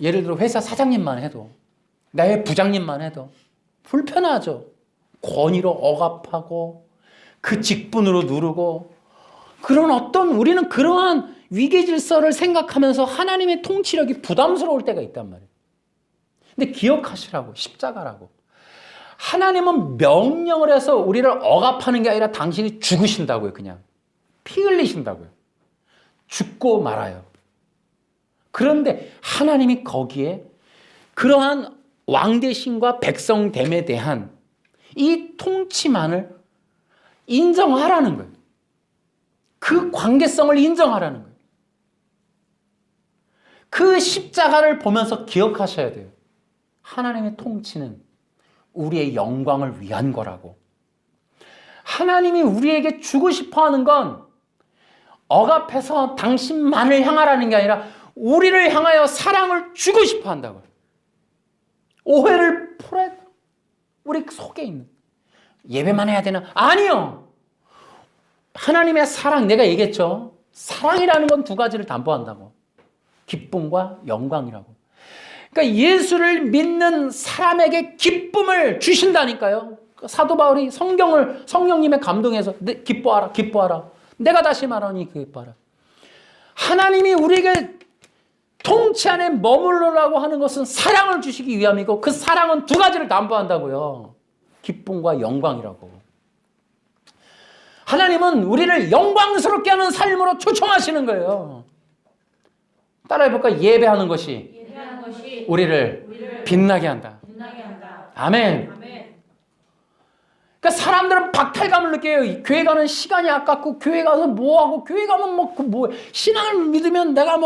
예를 들어 회사 사장님만 해도 나의 부장님만 해도 불편하죠. 권위로 억압하고 그 직분으로 누르고 그런 우리는 그러한 위계 질서를 생각하면서 하나님의 통치력이 부담스러울 때가 있단 말이에요. 근데 기억하시라고 십자가라고. 하나님은 명령을 해서 우리를 억압하는 게 아니라 당신이 죽으신다고요. 그냥 피 흘리신다고요. 죽고 말아요. 그런데 하나님이 거기에 그러한 왕대심과 백성됨에 대한 이 통치만을 인정하라는 거예요. 그 관계성을 인정하라는 거예요. 그 십자가를 보면서 기억하셔야 돼요. 하나님의 통치는 우리의 영광을 위한 거라고. 하나님이 우리에게 주고 싶어 하는 건 억압해서 당신만을 향하라는 게 아니라 우리를 향하여 사랑을 주고 싶어 한다고요. 오해를 풀어야 돼요. 우리 속에 있는. 예배만 해야 되나? 아니요. 하나님의 사랑, 내가 얘기했죠. 사랑이라는 건 두 가지를 담보한다고. 기쁨과 영광이라고. 그러니까 예수를 믿는 사람에게 기쁨을 주신다니까요. 사도 바울이 성령님의 감동해서 기뻐하라, 기뻐하라. 내가 다시 말하니 기뻐하라. 하나님이 우리에게 통치 안에 머물러라고 하는 것은 사랑을 주시기 위함이고 그 사랑은 두 가지를 담보한다고요. 기쁨과 영광이라고. 하나님은 우리를 영광스럽게 하는 삶으로 초청하시는 거예요. 따라해볼까? 예배하는 것이 우리를 빛나게 한다. 아멘. 그러니까 사람들은 박탈감을 느껴요. 교회 가는 시간이 아깝고 교회 가서 뭐하고 교회 가면 신앙을 믿으면 내가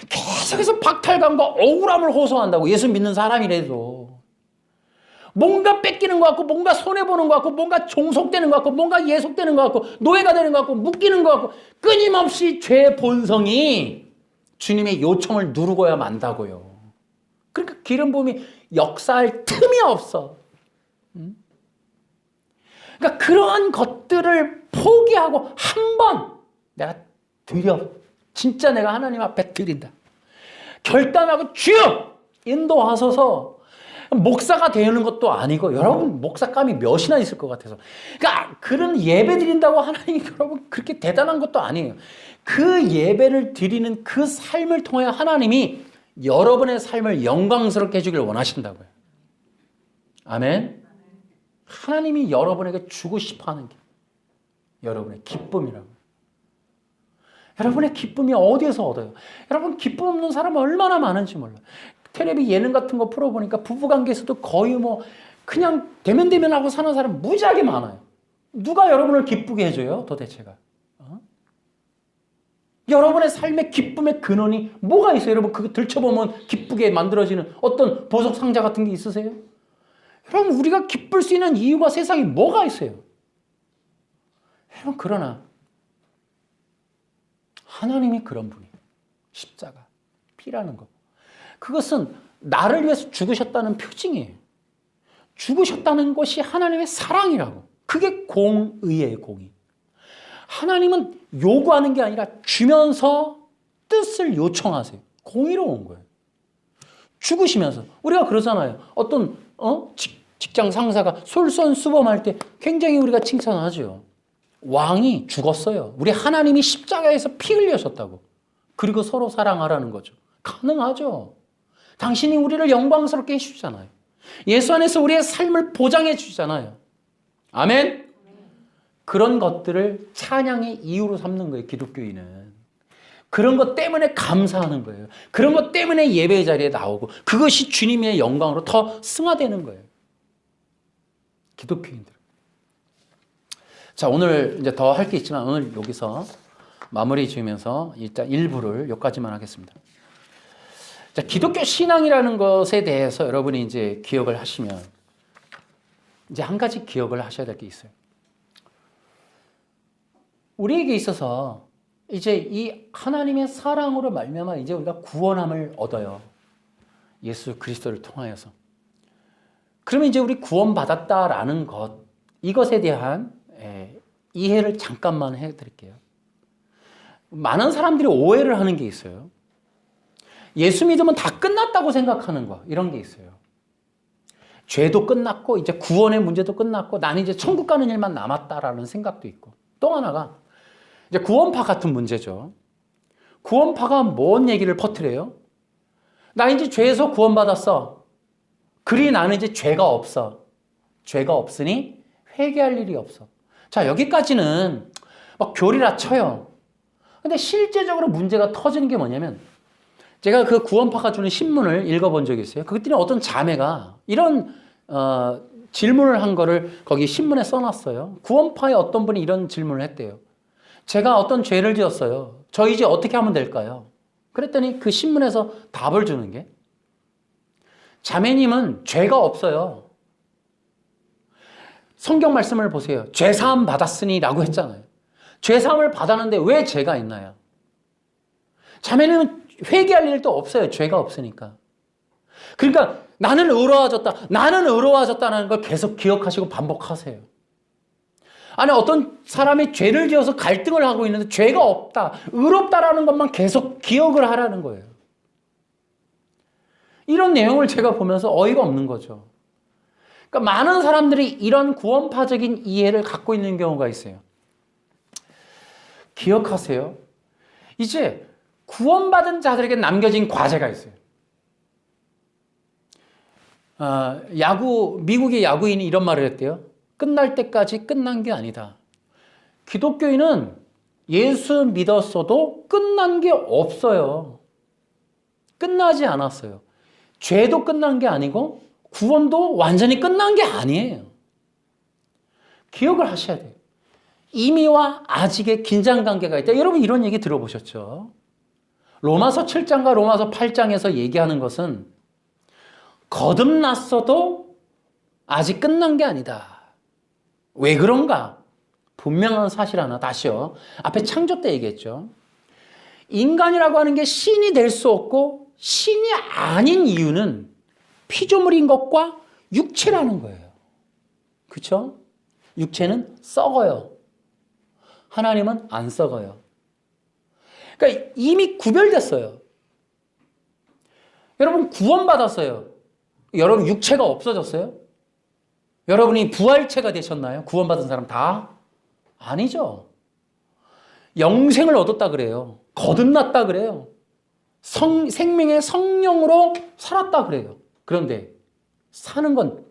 계속해서 박탈감과 억울함을 호소한다고. 예수 믿는 사람이라도 뭔가 뺏기는 것 같고 뭔가 손해보는 것 같고 뭔가 종속되는 것 같고 뭔가 예속되는 것 같고 노예가 되는 것 같고 묶이는 것 같고 끊임없이 죄의 본성이 주님의 요청을 누르고야 만다고요. 그러니까 기름 부음이 역사할 틈이 없어. 그러니까 그러한 것들을 포기하고 한 번 내가 진짜 내가 하나님 앞에 드린다. 결단하고 주여 인도하소서. 목사가 되는 것도 아니고 여러분 목사감이 몇이나 있을 것 같아서 그러니까 그런 예배 드린다고 하나님이 여러분 그렇게 대단한 것도 아니에요. 그 예배를 드리는 그 삶을 통해 하나님이 여러분의 삶을 영광스럽게 해주길 원하신다고요. 아멘. 하나님이 여러분에게 주고 싶어하는 게 여러분의 기쁨이라고요. 여러분의 기쁨이 어디에서 얻어요? 여러분 기쁨 없는 사람은 얼마나 많은지 몰라요. 텔레비 예능 같은 거 풀어보니까 부부관계에서도 거의 그냥 대면대면하고 사는 사람 무지하게 많아요. 누가 여러분을 기쁘게 해줘요? 도대체가. 여러분의 삶의 기쁨의 근원이 뭐가 있어요? 여러분 그거 들춰보면 기쁘게 만들어지는 어떤 보석 상자 같은 게 있으세요? 여러분 우리가 기쁠 수 있는 이유가 세상에 뭐가 있어요? 여러분 그러나 하나님이 그런 분이에요. 십자가, 피라는 거. 그것은 나를 위해서 죽으셨다는 표징이에요. 죽으셨다는 것이 하나님의 사랑이라고. 그게 공의예요, 공의. 하나님은 요구하는 게 아니라 주면서 뜻을 요청하세요. 공의로운 거예요. 죽으시면서. 우리가 그러잖아요. 어떤 직장 상사가 솔선수범할 때 굉장히 우리가 칭찬하죠. 왕이 죽었어요. 우리 하나님이 십자가에서 피 흘리셨다고. 그리고 서로 사랑하라는 거죠. 가능하죠. 당신이 우리를 영광스럽게 해주잖아요. 예수 안에서 우리의 삶을 보장해 주잖아요. 아멘? 그런 것들을 찬양의 이유로 삼는 거예요, 기독교인은. 그런 것 때문에 감사하는 거예요. 그런 것 때문에 예배 자리에 나오고 그것이 주님의 영광으로 더 승화되는 거예요. 기독교인들. 자, 오늘 이제 더 할 게 있지만 오늘 여기서 마무리 지으면서 일단 일부를 여기까지만 하겠습니다. 자, 기독교 신앙이라는 것에 대해서 여러분이 이제 기억을 하시면 이제 한 가지 기억을 하셔야 될 게 있어요. 우리에게 있어서 이제 이 하나님의 사랑으로 말미암아 이제 우리가 구원함을 얻어요. 예수 그리스도를 통하여서. 그러면 이제 우리 구원받았다라는 것, 이것에 대한 이해를 잠깐만 해드릴게요. 많은 사람들이 오해를 하는 게 있어요. 예수 믿으면 다 끝났다고 생각하는 거, 이런 게 있어요. 죄도 끝났고 이제 구원의 문제도 끝났고 나는 이제 천국 가는 일만 남았다라는 생각도 있고, 또 하나가 이제 구원파 같은 문제죠. 구원파가 뭔 얘기를 퍼뜨려요? 나 이제 죄에서 구원받았어. 그리 나는 이제 죄가 없어. 죄가 없으니 회개할 일이 없어. 자, 여기까지는 막 교리라 쳐요. 근데 실제적으로 문제가 터지는 게 뭐냐면, 제가 그 구원파가 주는 신문을 읽어본 적이 있어요. 그랬더니 어떤 자매가 이런 질문을 한 거를 거기 신문에 써놨어요. 구원파의 어떤 분이 이런 질문을 했대요. 제가 어떤 죄를 지었어요. 저 이제 어떻게 하면 될까요? 그랬더니 그 신문에서 답을 주는 게, 자매님은 죄가 없어요. 성경 말씀을 보세요. 죄사함 받았으니 라고 했잖아요. 죄사함을 받았는데 왜 죄가 있나요? 자매님은 회개할 일도 없어요. 죄가 없으니까. 그러니까 나는 의로워졌다는 걸 계속 기억하시고 반복하세요. 아니, 어떤 사람이 죄를 지어서 갈등을 하고 있는데 죄가 없다, 의롭다라는 것만 계속 기억을 하라는 거예요. 이런 내용을 제가 보면서 어이가 없는 거죠. 그러니까 많은 사람들이 이런 구원파적인 이해를 갖고 있는 경우가 있어요. 기억하세요. 이제 구원받은 자들에게 남겨진 과제가 있어요. 미국의 야구인이 이런 말을 했대요. 끝날 때까지 끝난 게 아니다. 기독교인은 예수 믿었어도 끝난 게 없어요. 끝나지 않았어요. 죄도 끝난 게 아니고 구원도 완전히 끝난 게 아니에요. 기억을 하셔야 돼요. 이미와 아직의 긴장관계가 있다. 여러분 이런 얘기 들어보셨죠? 로마서 7장과 로마서 8장에서 얘기하는 것은 거듭났어도 아직 끝난 게 아니다. 왜 그런가? 분명한 사실 하나, 다시요. 앞에 창조 때 얘기했죠. 인간이라고 하는 게 신이 될 수 없고 신이 아닌 이유는 피조물인 것과 육체라는 거예요. 그렇죠? 육체는 썩어요. 하나님은 안 썩어요. 그러니까 이미 구별됐어요. 여러분 구원받았어요. 여러분 육체가 없어졌어요? 여러분이 부활체가 되셨나요? 구원받은 사람 다? 아니죠. 영생을 얻었다 그래요. 거듭났다 그래요. 생명의 성령으로 살았다 그래요. 그런데 사는 건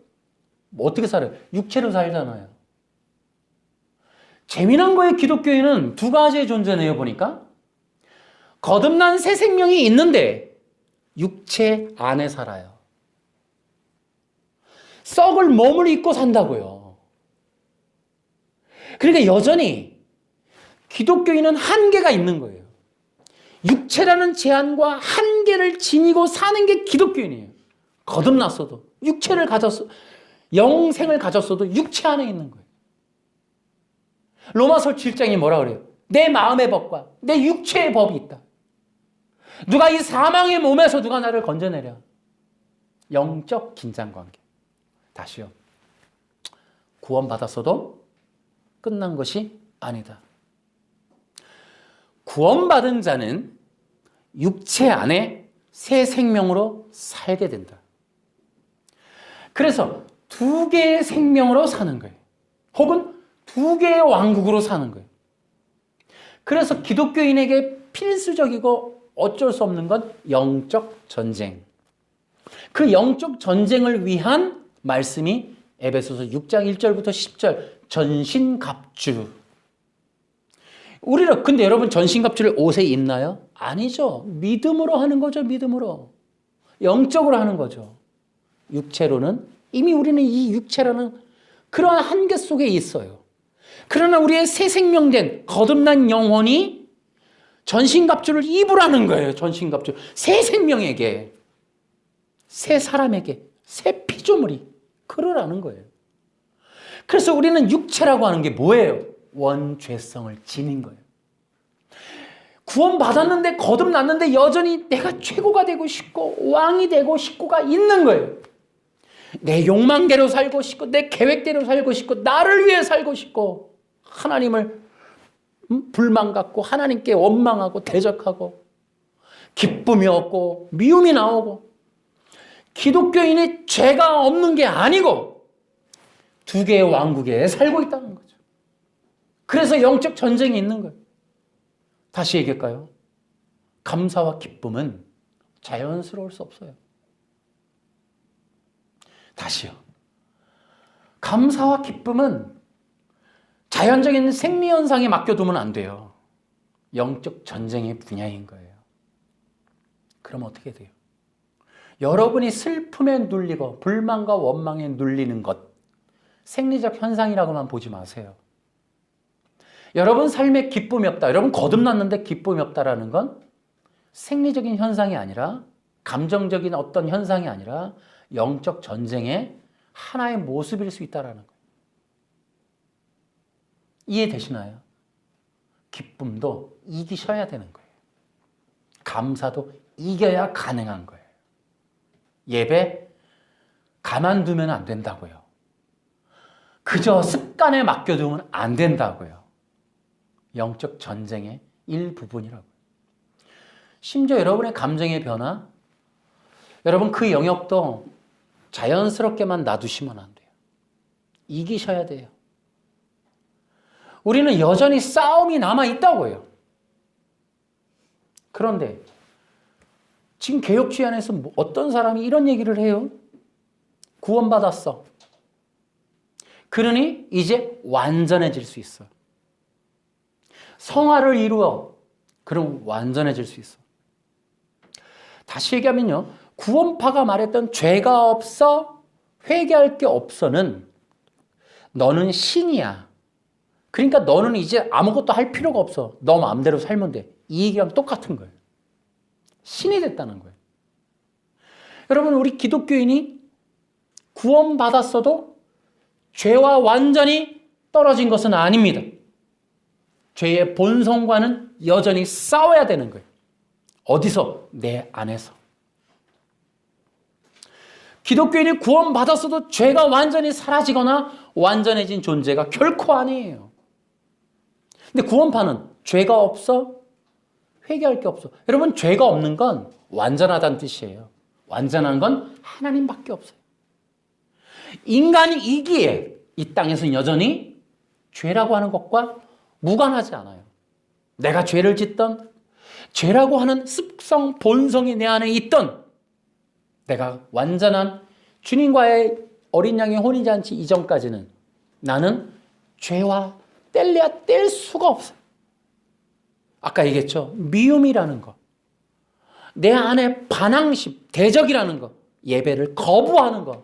어떻게 살아요? 육체로 살잖아요. 재미난 거예요. 기독교인은 두 가지의 존재네요. 보니까 거듭난 새 생명이 있는데 육체 안에 살아요. 썩을 몸을 입고 산다고요. 그러니까 여전히 기독교인은 한계가 있는 거예요. 육체라는 제한과 한계를 지니고 사는 게 기독교인이에요. 거듭났어도, 육체를 가졌어도, 영생을 가졌어도 육체 안에 있는 거예요. 로마서 7장이 뭐라 그래요? 내 마음의 법과 내 육체의 법이 있다. 누가 이 사망의 몸에서 누가 나를 건져내랴? 영적 긴장관계. 다시요. 구원받았어도 끝난 것이 아니다. 구원받은 자는 육체 안에 새 생명으로 살게 된다. 그래서 두 개의 생명으로 사는 거예요. 혹은 두 개의 왕국으로 사는 거예요. 그래서 기독교인에게 필수적이고 어쩔 수 없는 건 영적 전쟁. 그 영적 전쟁을 위한 말씀이 에베소서 6장 1절부터 10절 전신갑주. 우리는 근데 여러분 전신갑주를 옷에 입나요? 아니죠. 믿음으로 하는 거죠. 믿음으로. 영적으로 하는 거죠. 육체로는 이미 우리는 이 육체라는 그러한 한계 속에 있어요. 그러나 우리의 새 생명된 거듭난 영혼이 전신갑주를 입으라는 거예요. 전신갑주. 새 생명에게, 새 사람에게, 새 피조물이 그러라는 거예요. 그래서 우리는 육체라고 하는 게 뭐예요? 원죄성을 지닌 거예요. 구원받았는데 거듭났는데 여전히 내가 최고가 되고 싶고 왕이 되고 싶고가 있는 거예요. 내 욕망대로 살고 싶고 내 계획대로 살고 싶고 나를 위해 살고 싶고 하나님을 불만 갖고 하나님께 원망하고 대적하고 기쁨이 없고 미움이 나오고 기독교인이 죄가 없는 게 아니고 두 개의 왕국에 살고 있다는 거죠. 그래서 영적 전쟁이 있는 거예요. 다시 얘기할까요? 감사와 기쁨은 자연스러울 수 없어요. 다시요. 감사와 기쁨은 자연적인 생리현상에 맡겨두면 안 돼요. 영적 전쟁의 분야인 거예요. 그럼 어떻게 돼요? 여러분이 슬픔에 눌리고 불만과 원망에 눌리는 것, 생리적 현상이라고만 보지 마세요. 여러분 삶에 기쁨이 없다. 여러분 거듭났는데 기쁨이 없다라는 건 생리적인 현상이 아니라 감정적인 어떤 현상이 아니라 영적 전쟁의 하나의 모습일 수 있다라는 거예요. 이해되시나요? 기쁨도 이기셔야 되는 거예요. 감사도 이겨야 가능한 거예요. 예배 가만두면 안 된다고요. 그저 습관에 맡겨두면 안 된다고요. 영적 전쟁의 일부분이라고요. 심지어 여러분의 감정의 변화, 여러분 그 영역도 자연스럽게만 놔두시면 안 돼요. 이기셔야 돼요. 우리는 여전히 싸움이 남아있다고요. 그런데 지금 개혁주의 안에서 어떤 사람이 이런 얘기를 해요? 구원받았어. 그러니 이제 완전해질 수 있어. 성화를 이루어. 그럼 완전해질 수 있어. 다시 얘기하면요. 구원파가 말했던 죄가 없어, 회개할 게 없어는 너는 신이야. 그러니까 너는 이제 아무것도 할 필요가 없어. 너 마음대로 살면 돼. 이 얘기랑 똑같은 거예요. 신이 됐다는 거예요. 여러분, 우리 기독교인이 구원받았어도 죄와 완전히 떨어진 것은 아닙니다. 죄의 본성과는 여전히 싸워야 되는 거예요. 어디서? 내 안에서. 기독교인이 구원받았어도 죄가 완전히 사라지거나 완전해진 존재가 결코 아니에요. 근데 구원파는 죄가 없어? 회개할 게 없어. 여러분, 죄가 없는 건 완전하다는 뜻이에요. 완전한 건 하나님밖에 없어요. 인간이기에 이 땅에서는 여전히 죄라고 하는 것과 무관하지 않아요. 내가 죄를 짓던 죄라고 하는 습성, 본성이 내 안에 있던 내가 완전한 주님과의 어린 양의 혼인잔치 이전까지는 나는 죄와 뗄래야 뗄 수가 없어요. 아까 얘기했죠. 미움이라는 거. 내 안에 반항심, 대적이라는 거. 예배를 거부하는 거.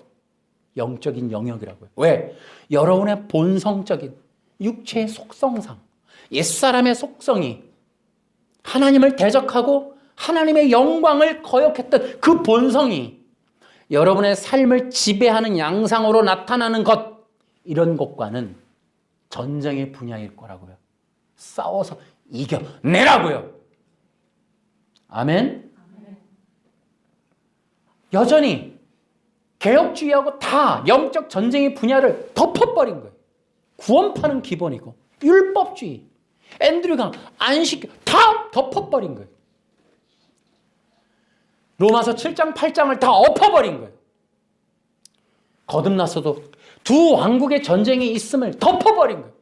영적인 영역이라고요. 왜? 여러분의 본성적인 육체의 속성상, 옛사람의 속성이 하나님을 대적하고 하나님의 영광을 거역했던 그 본성이 여러분의 삶을 지배하는 양상으로 나타나는 것, 이런 것과는 전쟁의 분야일 거라고요. 싸워서 이겨내라고요. 아멘? 여전히 개혁주의하고 다 영적 전쟁의 분야를 덮어버린 거예요. 구원파는 기본이고 율법주의, 앤드류강, 안식 다 덮어버린 거예요. 로마서 7장, 8장을 다 엎어버린 거예요. 거듭났어도 두 왕국의 전쟁이 있음을 덮어버린 거예요.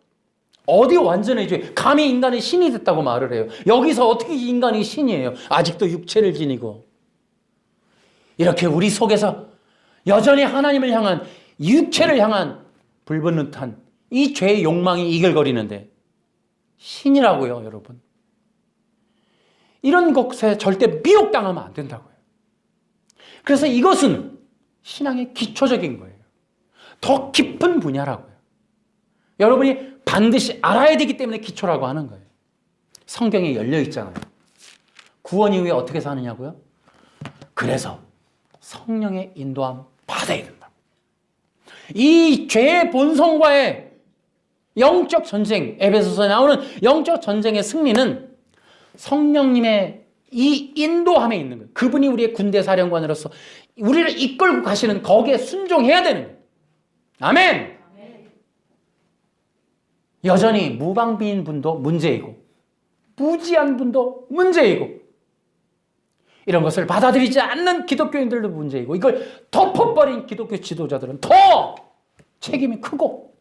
어디 완전해져요? 감히 인간이 신이 됐다고 말을 해요. 여기서 어떻게 인간이 신이에요? 아직도 육체를 지니고. 이렇게 우리 속에서 여전히 하나님을 향한, 육체를 향한 불붙는 듯한 이 죄의 욕망이 이글거리는데 신이라고요, 여러분. 이런 것에 절대 미혹당하면 안 된다고요. 그래서 이것은 신앙의 기초적인 거예요. 더 깊은 분야라고요. 여러분이 반드시 알아야 되기 때문에 기초라고 하는 거예요. 성경에 열려 있잖아요. 구원 이후에 어떻게 사느냐고요? 그래서 성령의 인도함 받아야 된다. 이 죄의 본성과의 영적 전쟁, 에베소서에 나오는 영적 전쟁의 승리는 성령님의 이 인도함에 있는 거예요. 그분이 우리의 군대 사령관으로서 우리를 이끌고 가시는 거기에 순종해야 되는 거예요. 아멘! 여전히 무방비인 분도 문제이고 무지한 분도 문제이고 이런 것을 받아들이지 않는 기독교인들도 문제이고 이걸 덮어버린 기독교 지도자들은 더 책임이 크고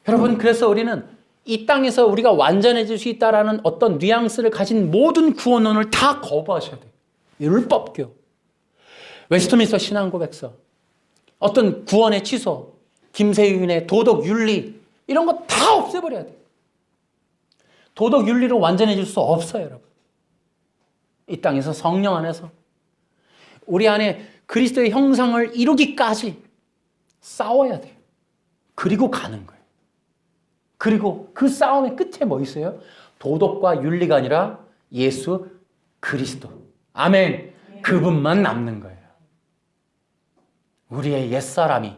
여러분 그래서 우리는 이 땅에서 우리가 완전해질 수 있다는 어떤 뉘앙스를 가진 모든 구원론을 다 거부하셔야 돼요. 율법교, 웨스트민스터 신앙고백서, 어떤 구원의 취소, 김세윤의 도덕 윤리 이런 거 다 없애버려야 돼요. 도덕 윤리로 완전해질 수 없어요, 여러분. 이 땅에서 성령 안에서 우리 안에 그리스도의 형상을 이루기까지 싸워야 돼요. 그리고 가는 거예요. 그리고 그 싸움의 끝에 뭐 있어요? 도덕과 윤리가 아니라 예수 그리스도. 아멘. 그분만 남는 거예요. 우리의 옛사람이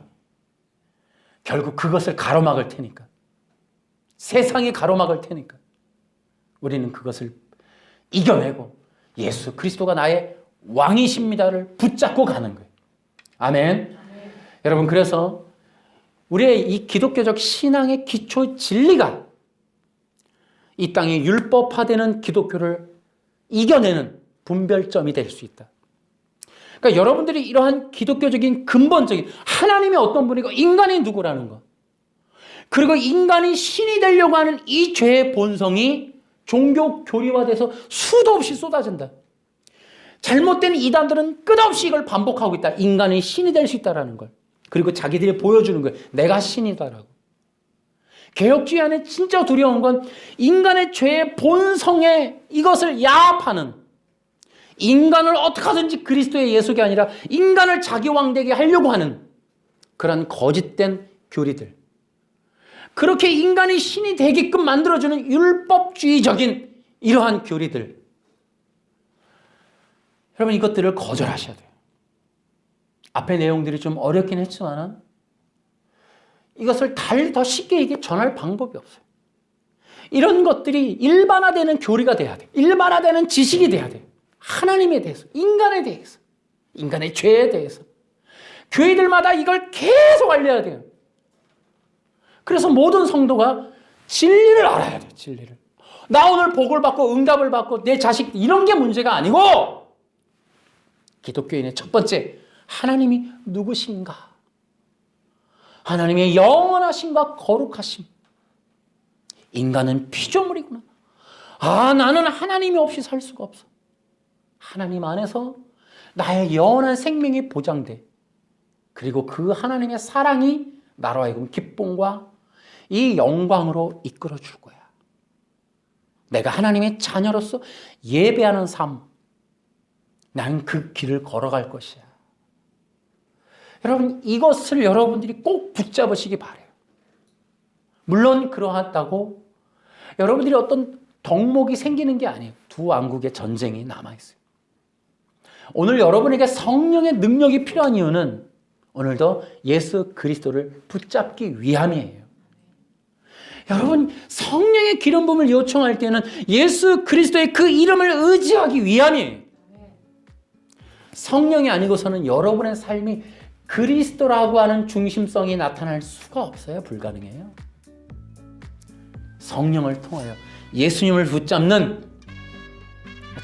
결국 그것을 가로막을 테니까. 세상이 가로막을 테니까. 우리는 그것을 이겨내고 예수 그리스도가 나의 왕이십니다를 붙잡고 가는 거예요. 아멘. 여러분 그래서 우리의 이 기독교적 신앙의 기초 진리가 이 땅에 율법화되는 기독교를 이겨내는 분별점이 될 수 있다. 그러니까 여러분들이 이러한 기독교적인 근본적인 하나님이 어떤 분이고 인간이 누구라는 것 그리고 인간이 신이 되려고 하는 이 죄의 본성이 종교 교리화돼서 수도 없이 쏟아진다. 잘못된 이단들은 끝없이 이걸 반복하고 있다. 인간이 신이 될 수 있다는 걸. 그리고 자기들이 보여주는 거예요. 내가 신이다라고. 개혁주의 안에 진짜 두려운 건 인간의 죄의 본성에 이것을 야합하는 인간을 어떻게 하든지 그리스도의 예수가 아니라 인간을 자기 왕되게 하려고 하는 그런 거짓된 교리들. 그렇게 인간이 신이 되게끔 만들어주는 율법주의적인 이러한 교리들. 여러분 이것들을 거절하셔야 돼요. 앞의 내용들이 좀 어렵긴 했지만 이것을 달리 더 쉽게 이게 전할 방법이 없어요. 이런 것들이 일반화되는 교리가 돼야 돼요. 일반화되는 지식이 돼야 돼요. 하나님에 대해서, 인간에 대해서, 인간의 죄에 대해서. 교회들마다 이걸 계속 알려야 돼요. 그래서 모든 성도가 진리를 알아야 돼요. 진리를. 나 오늘 복을 받고 응답을 받고 내 자식 이런 게 문제가 아니고 기독교인의 첫 번째 하나님이 누구신가? 하나님의 영원하심과 거룩하심. 인간은 피조물이구나. 아, 나는 하나님이 없이 살 수가 없어. 하나님 안에서 나의 영원한 생명이 보장돼. 그리고 그 하나님의 사랑이 나로 하여금 기쁨과 이 영광으로 이끌어 줄 거야. 내가 하나님의 자녀로서 예배하는 삶. 난 그 길을 걸어갈 것이야. 여러분 이것을 여러분들이 꼭 붙잡으시기 바라요. 물론 그러하다고 여러분들이 어떤 덕목이 생기는 게 아니에요. 두 왕국의 전쟁이 남아있어요. 오늘 여러분에게 성령의 능력이 필요한 이유는 오늘도 예수 그리스도를 붙잡기 위함이에요. 여러분 성령의 기름 부음을 요청할 때는 예수 그리스도의 그 이름을 의지하기 위함이에요. 성령이 아니고서는 여러분의 삶이 그리스도라고 하는 중심성이 나타날 수가 없어요. 불가능해요. 성령을 통하여 예수님을 붙잡는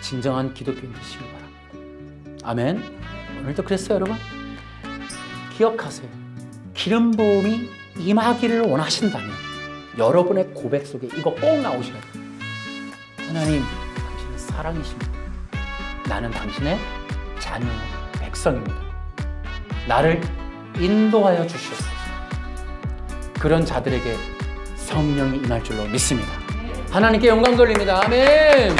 진정한 기독교인 되시기 바랍니다. 아멘. 오늘도 그랬어요, 여러분. 기억하세요. 기름 부음이 임하기를 원하신다면 여러분의 고백 속에 이거 꼭 나오셔야 돼요. 하나님, 당신은 사랑이십니다. 나는 당신의 자녀, 백성입니다. 나를 인도하여 주시옵소서. 그런 자들에게 성령이 임할 줄로 믿습니다. 하나님께 영광 돌립니다. 아멘.